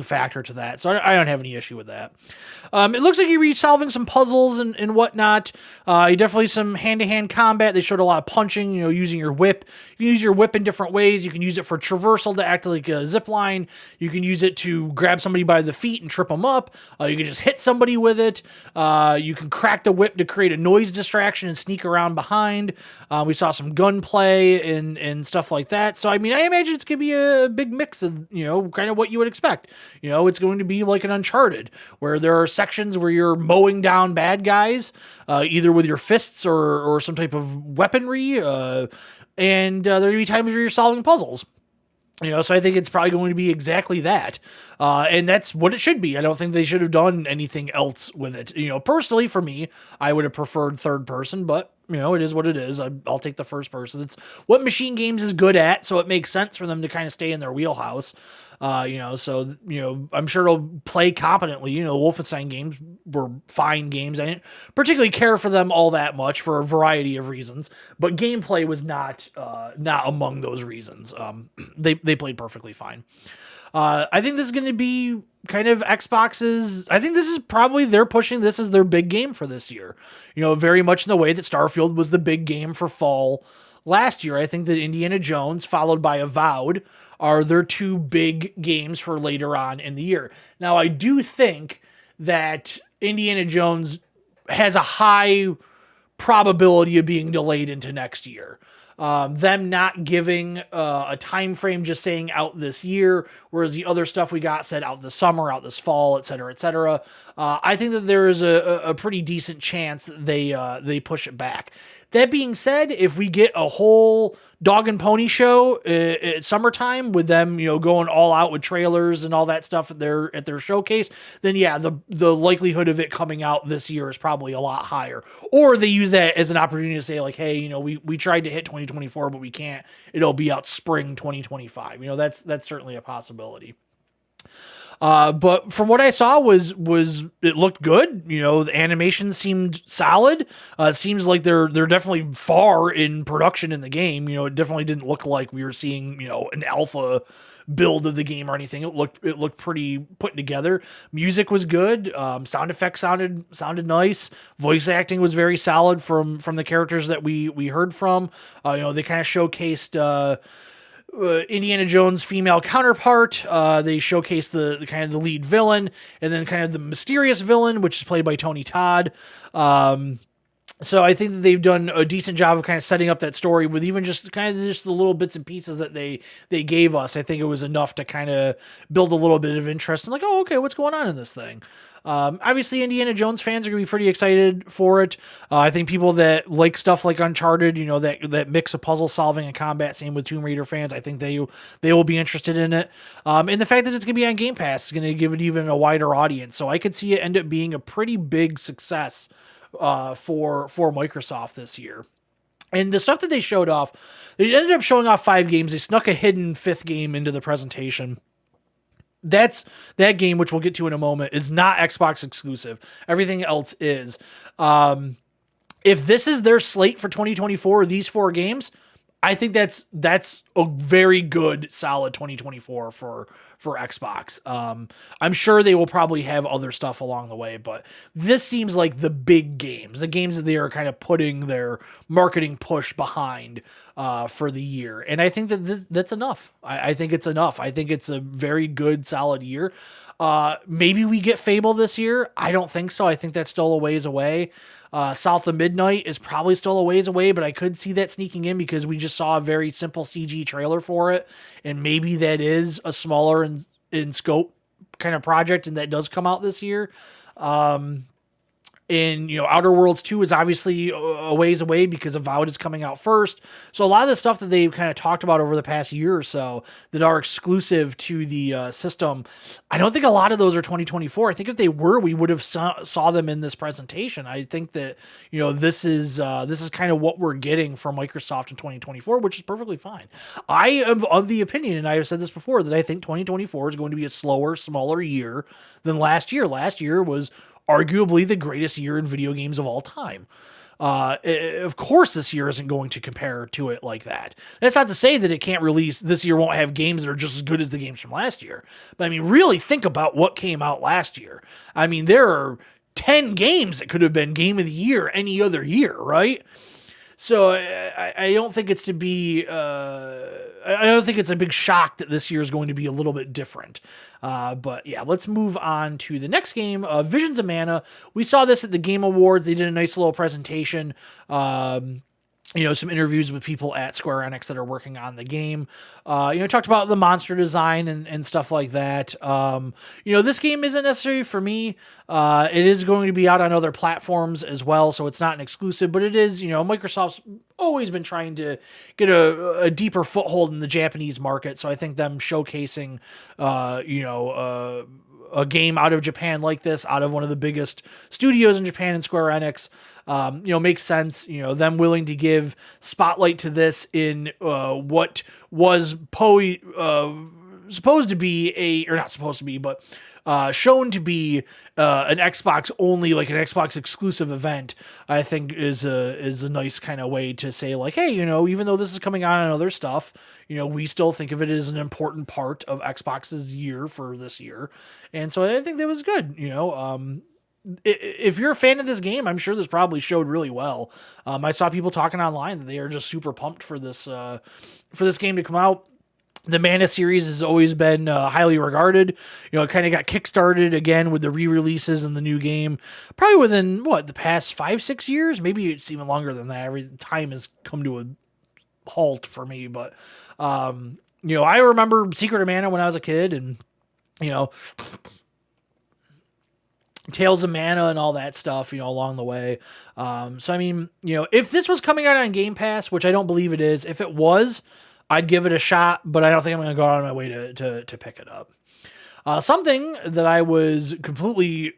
factor to that. So I don't have any issue with that. It looks like you're solving some puzzles and whatnot. You definitely some hand-to-hand combat. They showed a lot of punching, using your whip. You can use your whip in different ways. You can use it for traversal to act like a zip line. You can use it to grab somebody by the feet and trip them up. You can just hit somebody with it. You can crack the whip to create a noise distraction and sneak around behind. We saw some gunplay and stuff like that. So, I mean, I imagine it's going to be a big mix of, kind of what you would expect. It's going to be like an Uncharted, where there are sections where you're mowing down bad guys, either with your fists or some type of weaponry. And there are going to be times where you're solving puzzles. So I think it's probably going to be exactly that. And that's what it should be. I don't think they should have done anything else with it. Personally, for me, I would have preferred third person, but it is what it is. I'll take the first person. It's what Machine Games is good at, so it makes sense for them to kind of stay in their wheelhouse. So I'm sure it'll play competently. Wolfenstein games were fine games. I didn't particularly care for them all that much for a variety of reasons, but gameplay was not among those reasons. They played perfectly fine. I think this is going to be kind of Xbox's. I think this is probably they're pushing this as their big game for this year. Very much in the way that Starfield was the big game for fall last year. I think that Indiana Jones, followed by Avowed, are their two big games for later on in the year. Now, I do think that Indiana Jones has a high probability of being delayed into next year. Them not giving a time frame, just saying out this year, whereas the other stuff we got said out this summer, out this fall, et cetera, et cetera. I think that there is a pretty decent chance that they push it back. That being said, if we get a whole dog and pony show at summertime with them, going all out with trailers and all that stuff at their showcase, then yeah, the likelihood of it coming out this year is probably a lot higher. Or they use that as an opportunity to say like, hey, we tried to hit 2024, but we can't. It'll be out spring 2025. That's certainly a possibility. But from what I saw was it looked good. The animation seemed solid. It seems like they're definitely far in production in the game. It definitely didn't look like we were seeing, an alpha build of the game or anything. It looked pretty put together. Music was good. Sound effects sounded nice. Voice acting was very solid from the characters that we heard from. They kind of showcased Indiana Jones' female counterpart. They showcased the kind of the lead villain, and then kind of the mysterious villain, which is played by Tony Todd. So I think that they've done a decent job of kind of setting up that story with even just the little bits and pieces that they gave us. I think it was enough to kind of build a little bit of interest and like, oh, okay, what's going on in this thing? Obviously, Indiana Jones fans are going to be pretty excited for it. I think people that like stuff like Uncharted, that mix of puzzle solving and combat, same with Tomb Raider fans, I think they will be interested in it. And the fact that it's going to be on Game Pass is going to give it even a wider audience. So I could see it end up being a pretty big success for Microsoft this year. And the stuff that they showed off, they ended up showing off 5 games. They snuck a hidden 5th game into the presentation. That game, which we'll get to in a moment, is not Xbox exclusive. Everything else is. If this is their slate for 2024, these 4 games, I think that's a very good, solid 2024 for Xbox. I'm sure they will probably have other stuff along the way, but this seems like the big games, the games that they are kind of putting their marketing push behind for the year. And I think that's enough. I think it's enough. I think it's a very good, solid year. Maybe we get Fable this year. I don't think so. I think that's still a ways away. South of Midnight is probably still a ways away, but I could see that sneaking in because we just saw a very simple CG trailer for it, and maybe that is a smaller in scope kind of project, and that does come out this year. And, Outer Worlds 2 is obviously a ways away because Avowed is coming out first. So a lot of the stuff that they've kind of talked about over the past year or so that are exclusive to the system, I don't think a lot of those are 2024. I think if they were, we would have saw them in this presentation. I think that, this is kind of what we're getting from Microsoft in 2024, which is perfectly fine. I am of the opinion, and I have said this before, that I think 2024 is going to be a slower, smaller year than last year. Last year was arguably the greatest year in video games of all time. Of course, this year isn't going to compare to it like that. That's not to say that it can't release, this year won't have games that are just as good as the games from last year. But really think about what came out last year. There are 10 games that could have been Game of the Year any other year, right? So I don't think it's I don't think it's a big shock that this year is going to be a little bit different. But yeah, let's move on to the next game, Visions of Mana. We saw this at the Game Awards. They did a nice little presentation. Some interviews with people at Square Enix that are working on the game. Talked about the monster design and stuff like that. This game isn't necessarily for me. It is going to be out on other platforms as well, so it's not an exclusive, but it is, Microsoft's always been trying to get a deeper foothold in the Japanese market, so I think them showcasing, a game out of Japan like this, out of one of the biggest studios in Japan in Square Enix, makes sense. Them willing to give spotlight to this in what was supposed to be or not supposed to be, but shown to be an Xbox only, like an Xbox exclusive event, I think is a nice kind of way to say like, hey, even though this is coming out on other stuff, we still think of it as an important part of Xbox's year for this year. And so I think that was good. If you're a fan of this game, I'm sure this probably showed really well. I saw people talking online that they are just super pumped for this game to come out. The Mana series has always been highly regarded. It kind of got kickstarted again with the re-releases and the new game, probably within the past 5-6 years. Maybe it's even longer than that. Every time has come to a halt for me, but I remember Secret of Mana when I was a kid, and Tales of Mana and all that stuff, along the way. So I mean, if this was coming out on Game Pass, which I don't believe it is, if it was, I'd give it a shot, but I don't think I'm going to go out of my way to pick it up. Something that I was completely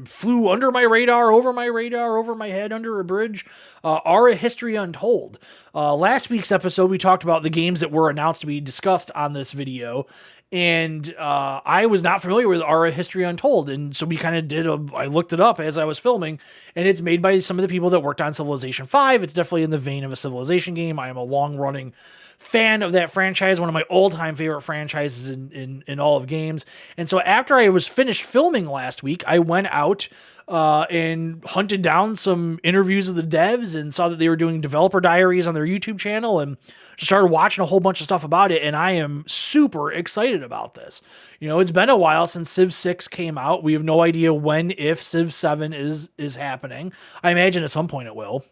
flew under my radar, over my head, under a bridge, Ara History Untold. Last week's episode, we talked about the games that were announced to be discussed on this video, and I was not familiar with Ara History Untold, and so we kind of I looked it up as I was filming, and it's made by some of the people that worked on Civilization 5. It's definitely in the vein of a Civilization game. I am a long-running fan of that franchise, one of my all-time favorite franchises in all of games. And so after I was finished filming last week, I went out and hunted down some interviews with the devs and saw that they were doing developer diaries on their YouTube channel, and just started watching a whole bunch of stuff about it. And I am super excited about this. It's been a while since Civ 6 came out. We have no idea when, if Civ 7 is happening. I imagine at some point it will.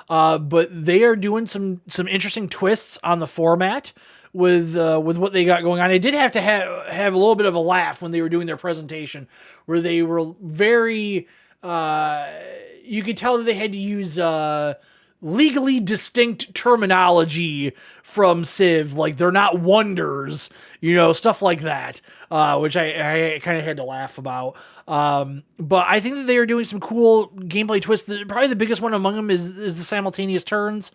But they are doing some interesting twists on the format with what they got going on. I did have to have a little bit of a laugh when they were doing their presentation, where they were very, you could tell that they had to use legally distinct terminology from Civ, like they're not wonders, stuff like that, which I kind of had to laugh about. But I think that they are doing some cool gameplay twists. Probably the biggest one among them is the simultaneous turns.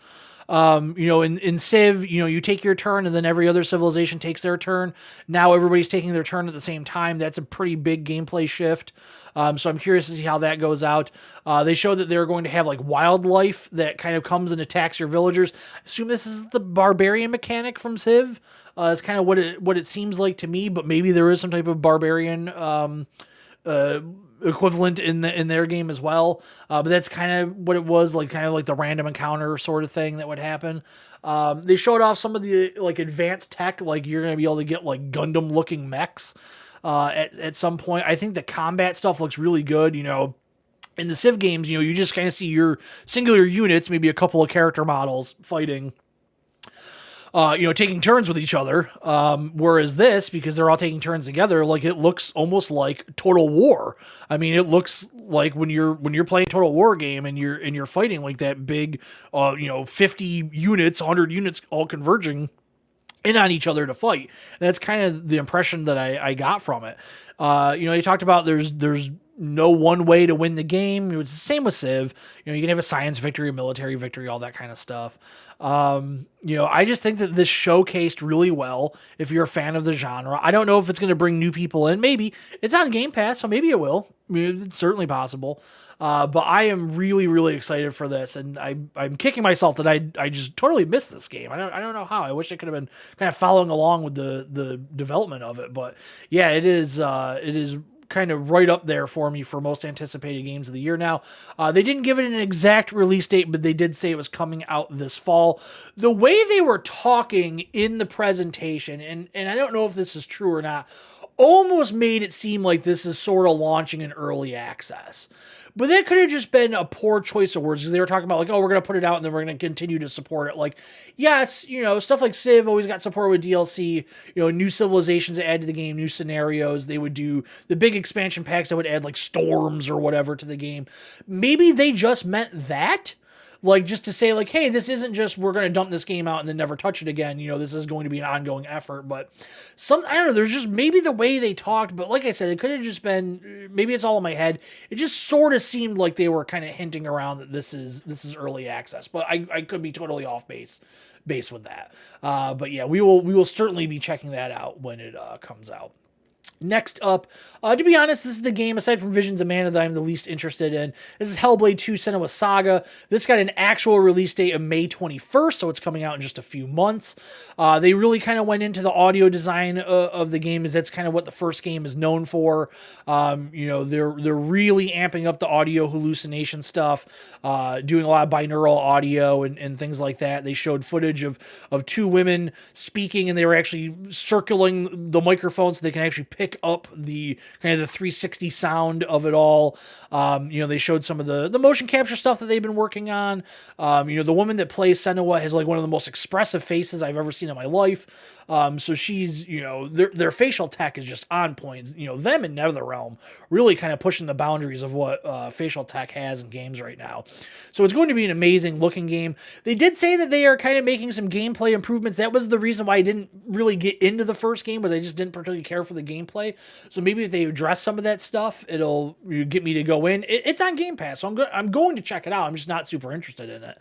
In Civ, you take your turn and then every other civilization takes their turn. Now everybody's taking their turn at the same time. That's a pretty big gameplay shift. So I'm curious to see how that goes out. They showed that they're going to have like wildlife that kind of comes and attacks your villagers. I assume this is the barbarian mechanic from Civ. It's kind of what it seems like to me, but maybe there is some type of barbarian equivalent in their game as well. But that's kind of what it was, like kind of like the random encounter sort of thing that would happen. They showed off some of the like advanced tech, like you're going to be able to get like Gundam looking mechs at some point. I think the combat stuff looks really good. In the Civ games, you just kind of see your singular units, maybe a couple of character models fighting, taking turns with each other. Whereas this, because they're all taking turns together, like it looks almost like Total War. I mean, it looks like when you're playing Total War game and you're fighting like that big, 50 units, 100 units all converging in on each other to fight. And that's kind of the impression that I got from it. You talked about there's no one way to win the game. It's the same with Civ. You can have a science victory, a military victory, all that kind of stuff. I just think that this showcased really well if you're a fan of the genre. I don't know if it's going to bring new people in. Maybe. It's on Game Pass, so maybe it will. I mean, it's certainly possible. But I am really, really excited for this, and I'm kicking myself that I just totally missed this game. I don't know how. I wish I could have been kind of following along with the development of it. But yeah, it is kind of right up there for me for most anticipated games of the year now. They didn't give it an exact release date, but they did say it was coming out this fall. The way they were talking in the presentation, and I don't know if this is true or not, almost made it seem like this is sort of launching in early access. But that could have just been a poor choice of words, because they were talking about like, oh, we're going to put it out and then we're going to continue to support it. Like, yes, stuff like Civ always got support with DLC, new civilizations that add to the game, new scenarios. They would do the big expansion packs that would add like storms or whatever to the game. Maybe they just meant that. like just to say like, hey, this isn't just we're going to dump this game out and then never touch it again. This is going to be an ongoing effort. But I don't know, there's just maybe the way they talked, but like I said, it could have just been, maybe it's all in my head. It just sort of seemed like they were kind of hinting around that this is early access, but I could be totally off base with that. But yeah, we will certainly be checking that out when it comes out. Next up, to be honest, this is the game, aside from Visions of Mana, that I'm the least interested in. This is Hellblade 2 Senua Saga. This got an actual release date of May 21st, so it's coming out in just a few months. They really kind of went into the audio design of the game, as that's kind of what the first game is known for. They're really amping up the audio hallucination stuff, doing a lot of binaural audio and things like that. They showed footage of two women speaking, and they were actually circling the microphone so they can actually pick up the kind of the 360 sound of it all. They showed some of the motion capture stuff that they've been working on. The woman that plays Senua has like one of the most expressive faces I've ever seen in my life. So she's, their facial tech is just on point. Them and NetherRealm really kind of pushing the boundaries of what facial tech has in games right now. So it's going to be an amazing looking game. They did say that they are kind of making some gameplay improvements. That was the reason why I didn't really get into the first game, was I just didn't particularly care for the gameplay. So maybe if they address some of that stuff, it'll get me to go in. It's on Game Pass, so I'm going to check it out. I'm just not super interested in it.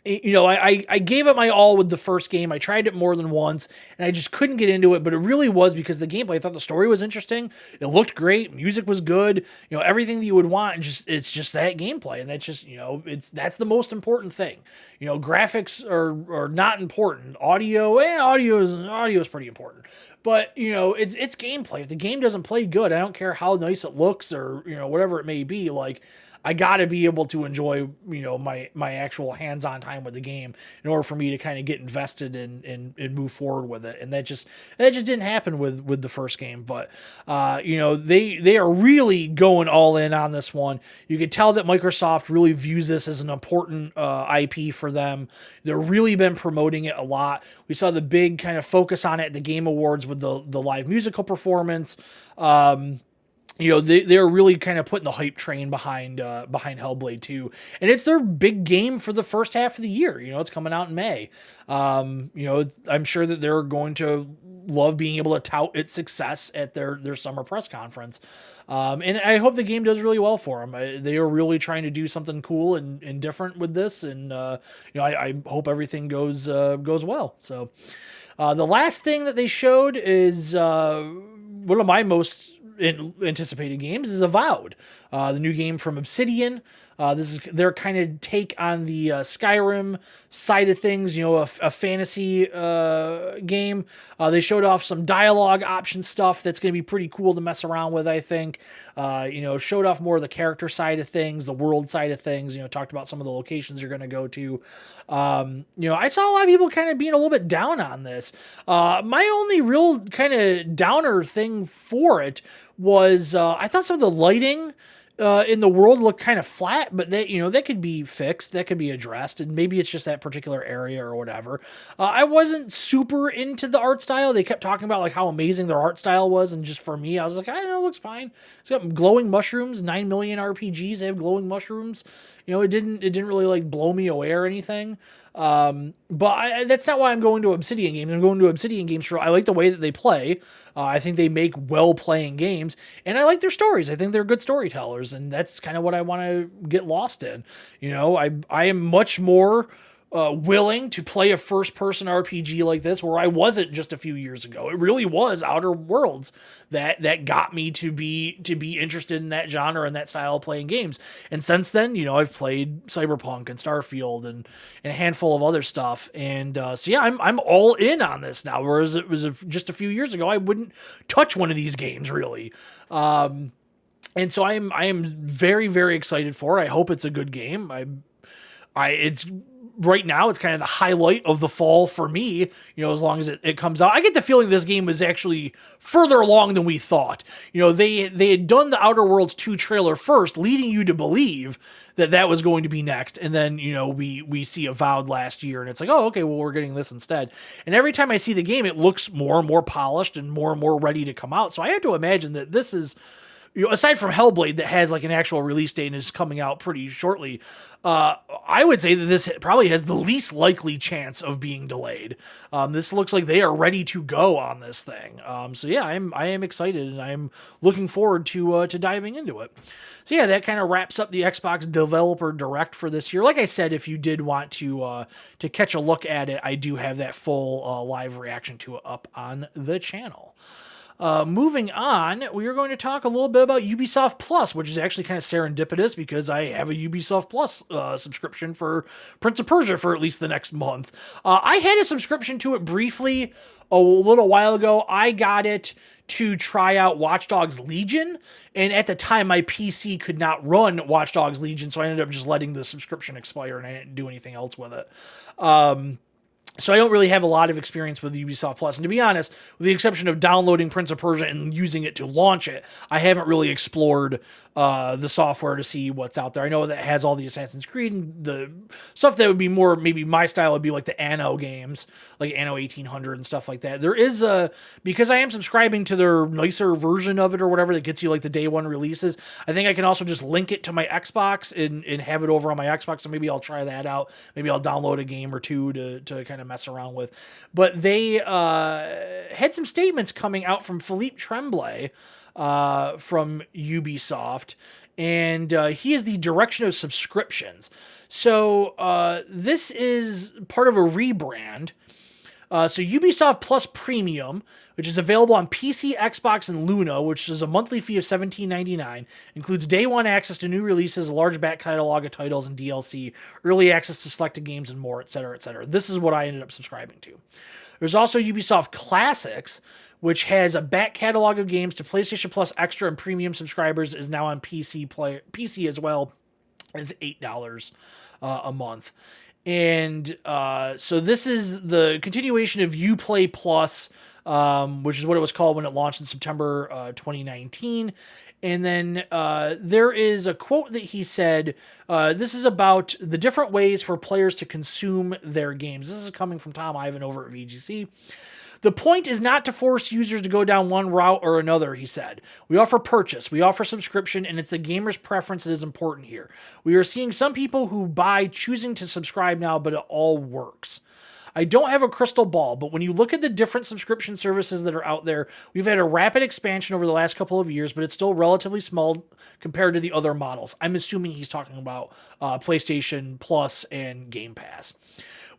I gave it my all with the first game. I tried it more than once, and I just couldn't get into it, but it really was because the gameplay. I thought the story was interesting. It looked great. Music was good. Everything that you would want, and it's just that gameplay, and that's just, that's the most important thing. Graphics are not important. Audio is pretty important. But, it's gameplay. If the game doesn't play good, I don't care how nice it looks or, whatever it may be, like, I got to be able to enjoy, my actual hands-on time with the game in order for me to kind of get invested and move forward with it. And that just didn't happen with the first game. But, they are really going all in on this one. You could tell that Microsoft really views this as an important IP for them. They've really been promoting it a lot. We saw the big kind of focus on it at the Game Awards with the live musical performance. They're really kind of putting the hype train behind Hellblade 2, and it's their big game for the first half of the year. It's coming out in May. I'm sure that they're going to love being able to tout its success at their summer press conference. And I hope the game does really well for them. They are really trying to do something cool and different with this, and I hope everything goes well. So the last thing that they showed is one of my most anticipated games is Avowed, the new game from Obsidian. This is their kind of take on the Skyrim side of things, a fantasy game. They showed off some dialogue option stuff that's going to be pretty cool to mess around with, I think. Showed off more of the character side of things, the world side of things, talked about some of the locations you're going to go to. I saw a lot of people kind of being a little bit down on this. My only real kind of downer thing for it was I thought some of the lighting in the world looked kind of flat, but that could be fixed, that could be addressed, and maybe it's just that particular area or whatever. I wasn't super into the art style. They kept talking about like how amazing their art style was, and just for me, I was like, I know, it looks fine. It's got glowing mushrooms. 9 million RPGs have glowing mushrooms. It didn't really like blow me away or anything. But that's not why I'm going to Obsidian games. I'm going to Obsidian games for I like the way that they play. I think they make well-playing games, and I like their stories. I think they're good storytellers, and that's kind of what I want to get lost in. I am much more willing to play a first-person RPG like this, where I wasn't just a few years ago. It really was Outer Worlds that got me to be interested in that genre and that style of playing games. And since then, I've played Cyberpunk and Starfield and a handful of other stuff. And so yeah, I'm all in on this now. Whereas it was just a few years ago, I wouldn't touch one of these games really. And so I am very, very excited for it. I hope it's a good game. It's right now, it's kind of the highlight of the fall for me, as long as it comes out. I get the feeling this game was actually further along than we thought. They had done the Outer Worlds 2 trailer first, leading you to believe that was going to be next. And then, we see Avowed last year, and it's like, oh, okay, well, we're getting this instead. And every time I see the game, it looks more and more polished and more ready to come out. So I have to imagine that this is aside from Hellblade that has like an actual release date and is coming out pretty shortly, I would say that this probably has the least likely chance of being delayed. This looks like they are ready to go on this thing. So yeah, I am excited and I'm looking forward to diving into it. So yeah, that kind of wraps up the Xbox Developer Direct for this year. Like I said, if you did want to catch a look at it, I do have that full live reaction to it up on the channel. Moving on, we are going to talk a little bit about Ubisoft Plus, which is actually kind of serendipitous because I have a Ubisoft Plus subscription for Prince of Persia for at least the next month. I had a subscription to it briefly a little while ago. I got it to try out Watch Dogs Legion, and at the time my PC could not run Watch Dogs Legion, so I ended up just letting the subscription expire and I didn't do anything else with it. So I don't really have a lot of experience with Ubisoft Plus. And to be honest, with the exception of downloading Prince of Persia and using it to launch it, I haven't really explored the software to see what's out there. I know that it has all the Assassin's Creed and the stuff that would be more, maybe my style would be like the Anno games, like Anno 1800 and stuff like that. There is because I am subscribing to their nicer version of it or whatever that gets you like the day one releases, I think I can also just link it to my Xbox and have it over on my Xbox. So maybe I'll try that out. Maybe I'll download a game or two to kind of mess around with. But they had some statements coming out from Philippe Tremblay from Ubisoft, and he is the direction of subscriptions. So this is part of a rebrand. So Ubisoft Plus Premium, which is available on PC, Xbox, and Luna, which is a monthly fee of $17.99, includes day one access to new releases, a large back catalog of titles and DLC, early access to selected games, and more, etc., etc. This is what I ended up subscribing to. There's also Ubisoft Classics, which has a back catalog of games to PlayStation Plus Extra and Premium subscribers, is now on PC as well, as $8 a month. And so this is the continuation of Uplay Plus, which is what it was called when it launched in September 2019. And then there is a quote that he said, this is about the different ways for players to consume their games. This is coming from Tom Ivan over at VGC. The point is not to force users to go down one route or another, he said. We offer purchase, we offer subscription, and it's the gamer's preference that is important here. We are seeing some people who buy choosing to subscribe now, but it all works. I don't have a crystal ball, but when you look at the different subscription services that are out there, we've had a rapid expansion over the last couple of years, but it's still relatively small compared to the other models. I'm assuming he's talking about PlayStation Plus and Game Pass.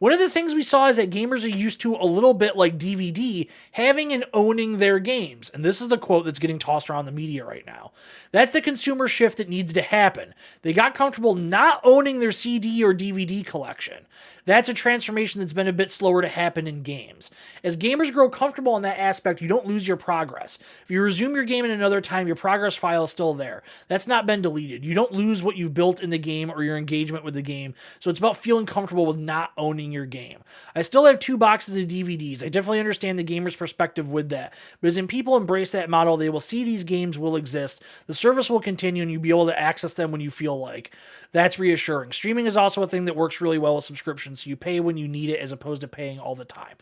One of the things we saw is that gamers are used to a little bit like DVD, having and owning their games. And this is the quote that's getting tossed around the media right now. That's the consumer shift that needs to happen. They got comfortable not owning their CD or DVD collection. That's a transformation that's been a bit slower to happen in games. As gamers grow comfortable in that aspect, you don't lose your progress. If you resume your game at another time, your progress file is still there. That's not been deleted. You don't lose what you've built in the game or your engagement with the game, so it's about feeling comfortable with not owning your game. I still have 2 boxes of DVDs. I definitely understand the gamer's perspective with that, but as in people embrace that model, they will see these games will exist, the service will continue, and you'll be able to access them when you feel like. That's reassuring. Streaming is also a thing that works really well with subscriptions, so you pay when you need it as opposed to paying all the time.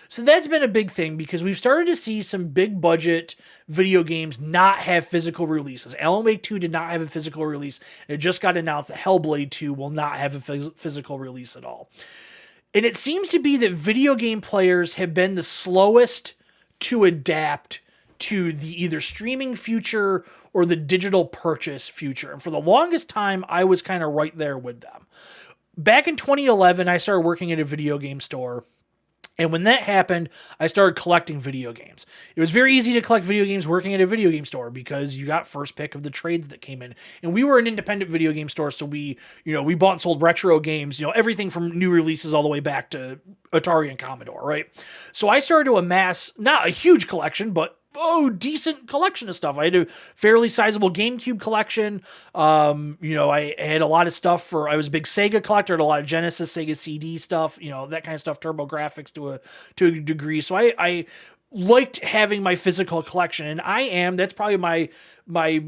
So that's been a big thing because we've started to see some big budget video games not have physical releases. Alan Wake 2 did not have a physical release. It just got announced that Hellblade 2 will not have a physical release at all. And it seems to be that video game players have been the slowest to adapt to the either streaming future or the digital purchase future. And for the longest time, I was kind of right there with them. Back in 2011, I started working at a video game store. And when that happened, I started collecting video games. It was very easy to collect video games working at a video game store because you got first pick of the trades that came in. And we were an independent video game store, so we bought and sold retro games, everything from new releases all the way back to Atari and Commodore, right? So I started to amass, not a huge collection, but decent collection of stuff. I had a fairly sizable GameCube collection. I had a lot of stuff I was a big Sega collector, had a lot of Genesis, Sega CD stuff, that kind of stuff, TurboGrafx to a degree. So I liked having my physical collection, and that's probably my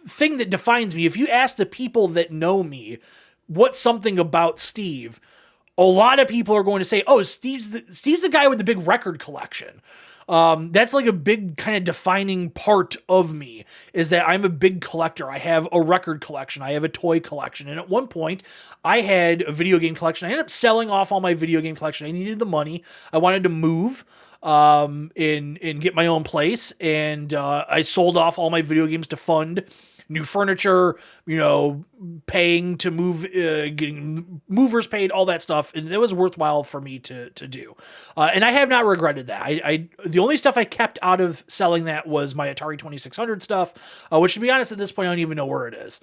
thing that defines me. If you ask the people that know me, what's something about Steve, a lot of people are going to say, oh, Steve's the guy with the big record collection. That's like a big kind of defining part of me, is that I'm a big collector. I have a record collection. I have a toy collection. And at one point, I had a video game collection. I ended up selling off all my video game collection. I needed the money. I wanted to move and get my own place. And I sold off all my video games to fund new furniture, paying to move, getting movers paid, all that stuff. And it was worthwhile for me to do. And I have not regretted that. The only stuff I kept out of selling that was my Atari 2600 stuff, which, to be honest, at this point, I don't even know where it is.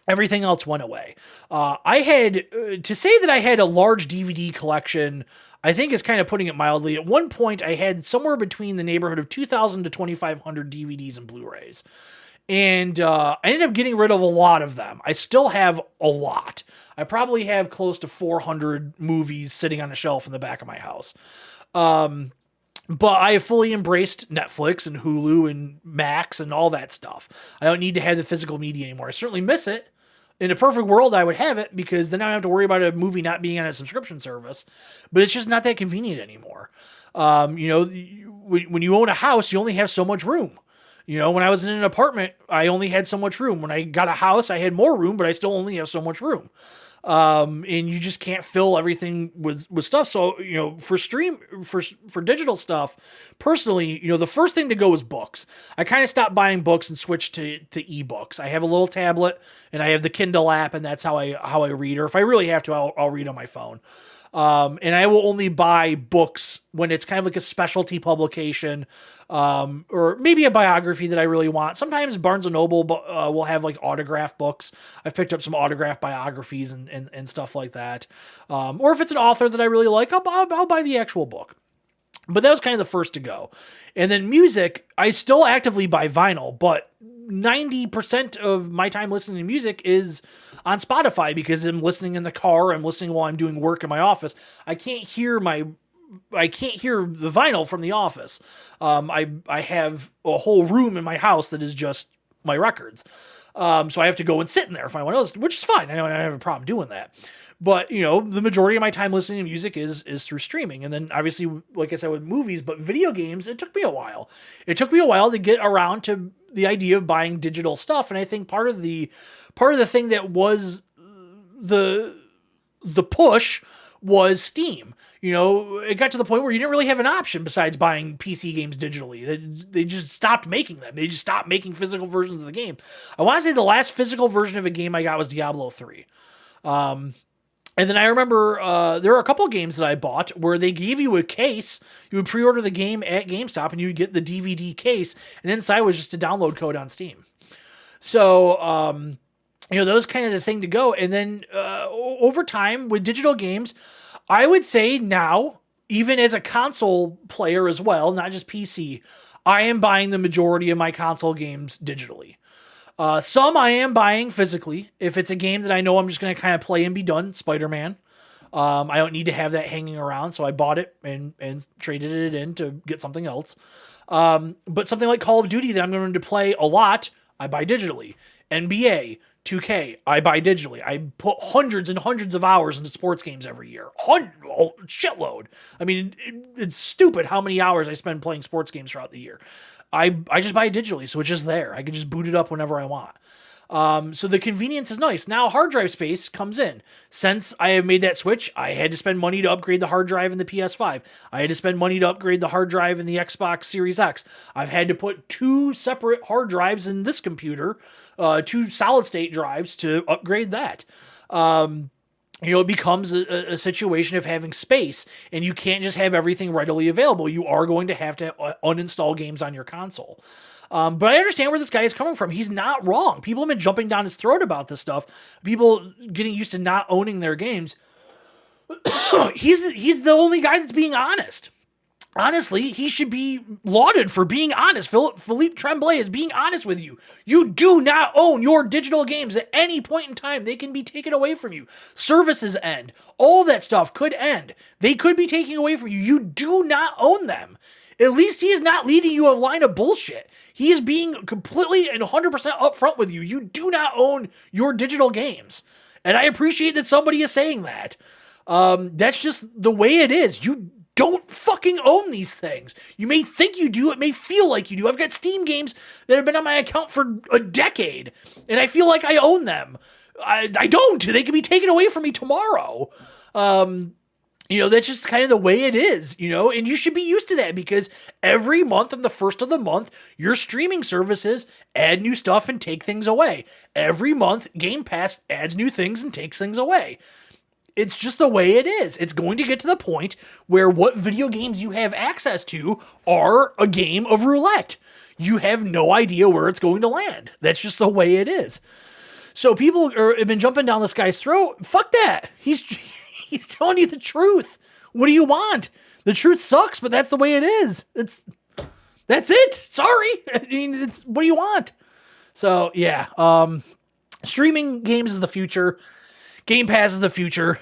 Everything else went away. I had, to say that I had a large DVD collection, I think is kind of putting it mildly. At one point, I had somewhere between the neighborhood of 2,000 to 2,500 DVDs and Blu-rays. And I ended up getting rid of a lot of them. I still have a lot. I probably have close to 400 movies sitting on a shelf in the back of my house. But I have fully embraced Netflix and Hulu and Max and all that stuff. I don't need to have the physical media anymore. I certainly miss it. In a perfect world, I would have it, because then I don't have to worry about a movie not being on a subscription service. But it's just not that convenient anymore. When you own a house, you only have so much room. When I was in an apartment, I only had so much room. When I got a house, I had more room, but I still only have so much room. And you just can't fill everything with stuff. So, for digital stuff, personally, the first thing to go is books. I kind of stopped buying books and switched to ebooks. I have a little tablet and I have the Kindle app, and that's how I read. Or if I really have to, I'll read on my phone. And I will only buy books when it's kind of like a specialty publication, or maybe a biography that I really want. Sometimes Barnes & Noble will have like autograph books. I've picked up some autograph biographies and stuff like that. Or if it's an author that I really like, I'll buy the actual book. But that was kind of the first to go. And then music, I still actively buy vinyl, but 90% of my time listening to music is on Spotify, because I'm listening in the car, I'm listening while I'm doing work in my office. I can't hear the vinyl from the office. I have a whole room in my house that is just my records. So I have to go and sit in there if I want to listen, which is fine. I don't have a problem doing that. But, the majority of my time listening to music is through streaming. And then obviously, like I said, with movies, but video games, it took me a while. It took me a while to get around to the idea of buying digital stuff. And I think part of the thing that was the push was Steam. It got to the point where you didn't really have an option besides buying PC games digitally. They just stopped making them. They just stopped making physical versions of the game. I want to say the last physical version of a game I got was Diablo 3. And then I remember there were a couple games that I bought where they gave you a case. You would pre-order the game at GameStop and you would get the DVD case, and inside was just a download code on Steam. So, that was kind of the thing to go. And then over time with digital games, I would say now, even as a console player as well, not just PC, I am buying the majority of my console games digitally. Some I am buying physically. If it's a game that I know I'm just going to kind of play and be done, Spider-Man. I don't need to have that hanging around, so I bought it and traded it in to get something else. But something like Call of Duty that I'm going to play a lot, I buy digitally. NBA, 2K, I buy digitally. I put hundreds and hundreds of hours into sports games every year. Shitload. I mean, it's stupid how many hours I spend playing sports games throughout the year. I just buy it digitally, so it's just there. I can just boot it up whenever I want. So the convenience is nice. Now hard drive space comes in. Since I have made that switch, I had to spend money to upgrade the hard drive in the PS5. I had to spend money to upgrade the hard drive in the Xbox Series X. I've had to put 2 separate hard drives in this computer, 2 solid state drives to upgrade that. It becomes a situation of having space, and you can't just have everything readily available. You are going to have to uninstall games on your console. But I understand where this guy is coming from. He's not wrong. People have been jumping down his throat about this stuff. People getting used to not owning their games. He's the only guy that's being honest. Honestly, he should be lauded for being honest. Philippe Tremblay is being honest with you. You do not own your digital games at any point in time. They can be taken away from you. Services end. All that stuff could end. They could be taken away from you. You do not own them. At least he is not leading you a line of bullshit. He is being completely and 100% upfront with you. You do not own your digital games. And I appreciate that somebody is saying that. That's just the way it is. You don't fucking own these things. You may think you do. It may feel like you do. I've got Steam games that have been on my account for a decade, and I feel like I own them. I don't. They can be taken away from me tomorrow. That's just kind of the way it is, and you should be used to that because every month on the first of the month, your streaming services add new stuff and take things away. Every month, Game Pass adds new things and takes things away. It's just the way it is. It's going to get to the point where what video games you have access to are a game of roulette. You have no idea where it's going to land. That's just the way it is. So people have been jumping down this guy's throat. Fuck that. He's telling you the truth. What do you want? The truth sucks, but that's the way it is. That's it. Sorry. I mean, what do you want? So yeah, streaming games is the future. Game Pass is the future.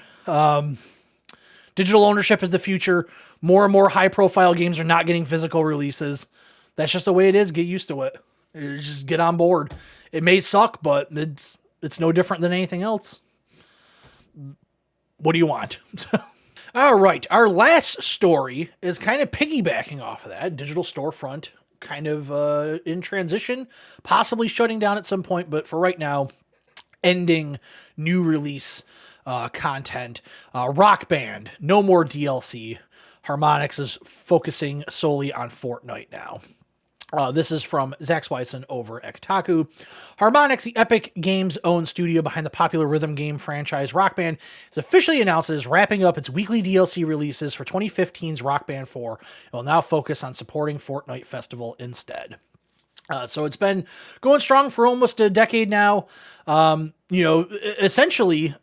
Digital ownership is the future. More and more high-profile games are not getting physical releases. That's just the way it is. Get used to it. Just get on board. It may suck, but it's no different than anything else. What do you want? All right. Our last story is kind of piggybacking off of that. Digital storefront kind of in transition, possibly shutting down at some point, but for right now, ending new release content. Rock Band, no more DLC. Harmonix is focusing solely on Fortnite now. This is from Zach Swyson over at Kotaku. Harmonix, the Epic Games-owned studio behind the popular rhythm game franchise Rock Band, has officially announced it is wrapping up its weekly DLC releases for 2015's Rock Band 4 and will now focus on supporting Fortnite Festival instead. So it's been going strong for almost a decade now. Essentially,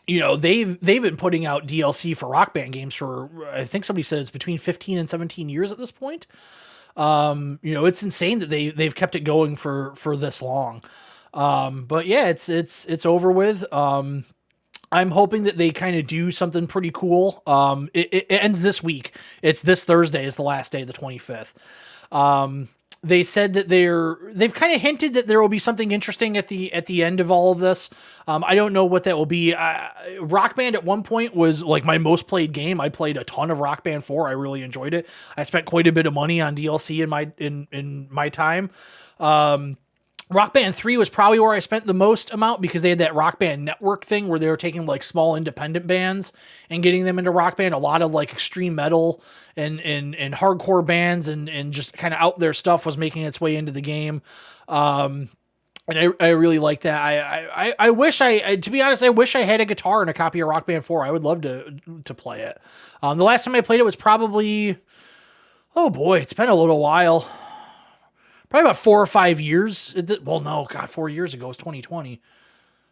they've been putting out DLC for Rock Band games for, I think somebody said it's between 15 and 17 years at this point. It's insane that they've kept it going for this long. But yeah, it's over with. I'm hoping that they kind of do something pretty cool. It ends this week. It's this Thursday is the last day, the 25th. They said that they've kind of hinted that there will be something interesting at the end of all of this. I don't know what that will be. Rock Band at one point was like my most played game. I played a ton of Rock Band 4. I really enjoyed it. I spent quite a bit of money on DLC in my time. Rock Band 3 was probably where I spent the most amount because they had that Rock Band network thing where they were taking like small independent bands and getting them into Rock Band. A lot of like extreme metal and hardcore bands and just kind of out there stuff was making its way into the game. And I really like that. I wish to be honest, I wish I had a guitar and a copy of Rock Band 4. I would love to play it. The last time I played it was probably, oh boy, it's been a little while. Probably about 4 or 5 years. 4 years ago. It was 2020.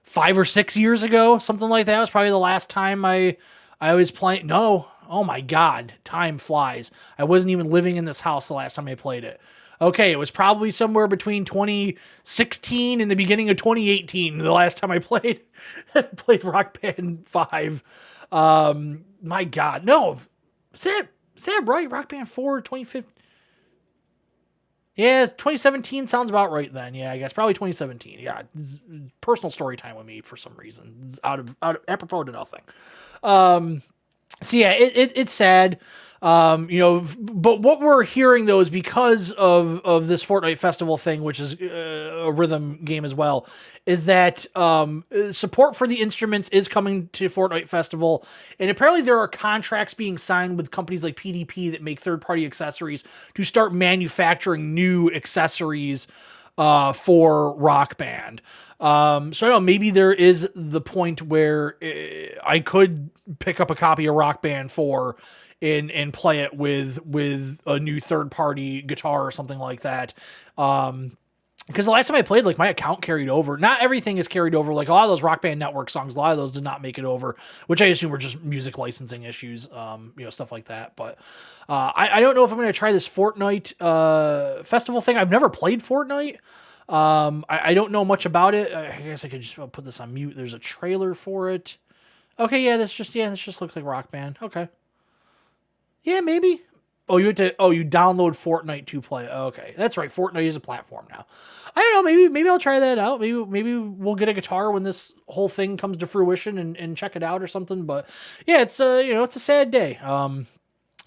5 or 6 years ago, something like that was probably the last time I was playing. No. Oh my God. Time flies. I wasn't even living in this house the last time I played it. Okay. It was probably somewhere between 2016 and the beginning of 2018. The last time I played Rock Band 5. My God. No. Is that right? Rock Band 4, 2015. Yeah, 2017 sounds about right then. Yeah, I guess probably 2017. Yeah, personal story time with me for some reason. It's out of apropos to nothing. So yeah, it's sad. But what we're hearing though is because of this Fortnite Festival thing, which is a rhythm game as well, is that support for the instruments is coming to Fortnite Festival, and apparently there are contracts being signed with companies like PDP that make third-party accessories to start manufacturing new accessories for Rock Band. So I don't know, maybe there is the point where I could pick up a copy of Rock Band 4 and play it with a new third-party guitar or something like that. Because the last time I played, like, my account carried over. Not everything is carried over. Like, a lot of those Rock Band Network songs, a lot of those did not make it over, which I assume were just music licensing issues, stuff like that. But I don't know if I'm going to try this Fortnite festival thing. I've never played Fortnite. I don't know much about it. I guess I could just put this on mute. There's a trailer for it. Okay, this just looks like Rock Band. Okay. Yeah, maybe. Oh, you download Fortnite to play. Okay, that's right. Fortnite is a platform now. I don't know. Maybe I'll try that out. Maybe we'll get a guitar when this whole thing comes to fruition and check it out or something. But yeah, it's a sad day.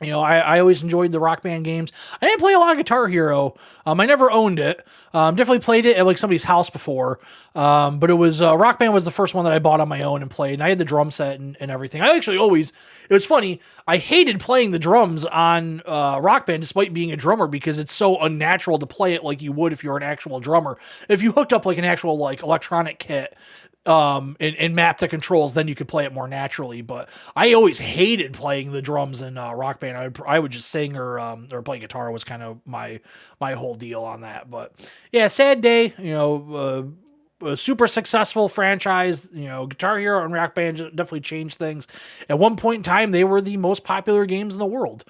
You know, I always enjoyed the Rock Band games. I didn't play a lot of Guitar Hero. I never owned it. Definitely played it at like somebody's house before. But it was Rock Band was the first one that I bought on my own and played. And I had the drum set and everything. I actually always, it was funny. I hated playing the drums on Rock Band despite being a drummer because it's so unnatural to play it like you would if you were an actual drummer. If you hooked up like an actual like electronic kit, and map the controls, then you could play it more naturally. But I always hated playing the drums in Rock Band. I would just sing or play guitar was kind of my whole deal on that. But yeah, sad day. You know, a super successful franchise. You know, Guitar Hero and Rock Band definitely changed things. At one point in time, they were the most popular games in the world.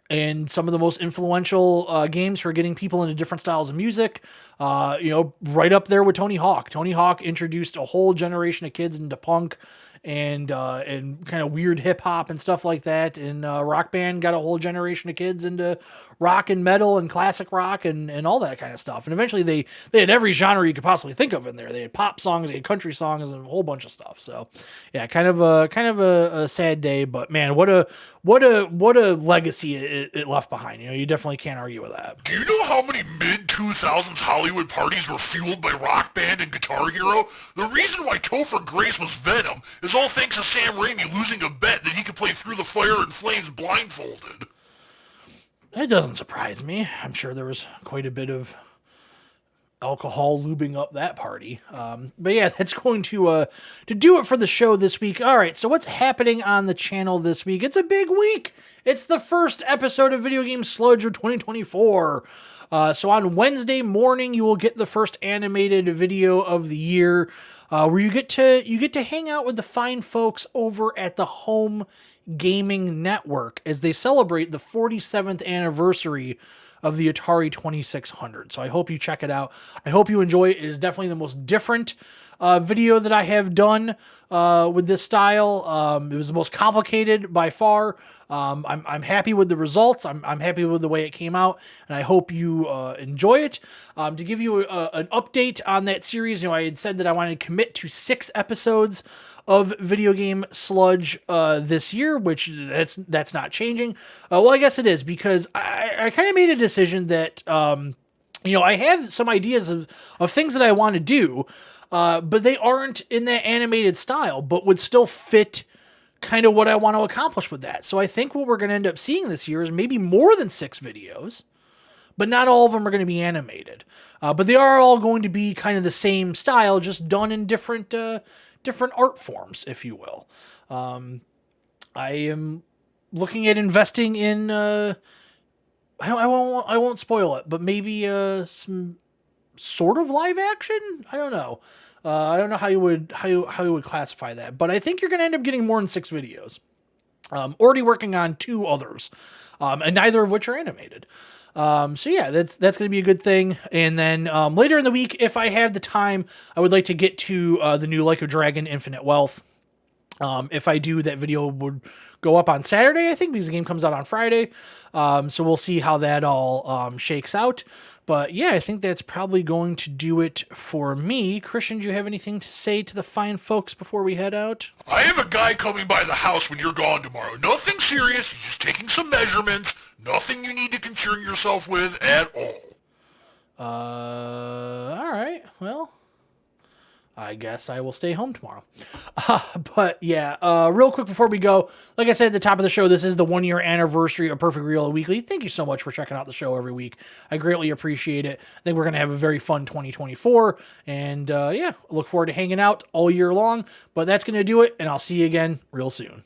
And some of the most influential games for getting people into different styles of music, you know, right up there with Tony Hawk. Tony Hawk introduced a whole generation of kids into punk and kind of weird hip hop and stuff like that. And Rock Band got a whole generation of kids into rock and metal and classic rock and all that kind of stuff. And eventually they had every genre you could possibly think of in there. They had pop songs, they had country songs, and a whole bunch of stuff. So yeah, kind of a sad day, but man, what a legacy it left behind. You know, you definitely can't argue with that. Do you know how many mid-2000s Hollywood parties were fueled by Rock Band and Guitar Hero? The reason why Topher Grace was Venom is all thanks to Sam Raimi losing a bet that he could play Through the Fire and Flames blindfolded. It doesn't surprise me. I'm sure there was quite a bit of alcohol lubing up that party. But yeah, that's going to do it for the show this week. All right, so what's happening on the channel this week? It's a big week. It's the first episode of Video Game Sludge of 2024. So on Wednesday morning, you will get the first animated video of the year, where you get to hang out with the fine folks over at the Home Gaming Network as they celebrate the 47th anniversary of the Atari 2600. So I hope you check it out. I hope you enjoy it. It is definitely the most different video that I have done with this style. It was the most complicated by far. I'm happy with the results. I'm happy with the way it came out, and I hope you enjoy it. To give you an update on that series, you know, I had said that I wanted to commit to 6 episodes of Video Game Sludge this year, which that's not changing. Well, I guess it is, because I kind of made a decision that you know, I have some ideas of things that I want to do, but they aren't in that animated style, but would still fit kind of what I want to accomplish with that. So I think what we're going to end up seeing this year is maybe more than 6 videos, but not all of them are going to be animated. But they are all going to be kind of the same style, just done in different art forms, if you will. I am looking at investing in, I won't spoil it, but maybe some sort of live action. I don't know. I don't know how you would classify that, but I think you're going to end up getting more than 6 videos. Already working on 2 others, and neither of which are animated. So yeah, that's going to be a good thing. And then later in the week, if I have the time, I would like to get to the new Like a Dragon Infinite Wealth. If I do, that video would go up on Saturday, I think, because the game comes out on Friday. So we'll see how that all shakes out. But yeah, I think that's probably going to do it for me. Christian, do you have anything to say to the fine folks before we head out? I have a guy coming by the house when you're gone tomorrow. Nothing serious, he's just taking some measurements. Nothing you need to concern yourself with at all. All right. Well, I guess I will stay home tomorrow. But yeah, real quick before we go, like I said at the top of the show, this is the 1-year anniversary of Perfect Real Weekly. Thank you so much for checking out the show every week. I greatly appreciate it. I think we're going to have a very fun 2024. And yeah, look forward to hanging out all year long. But that's going to do it, and I'll see you again real soon.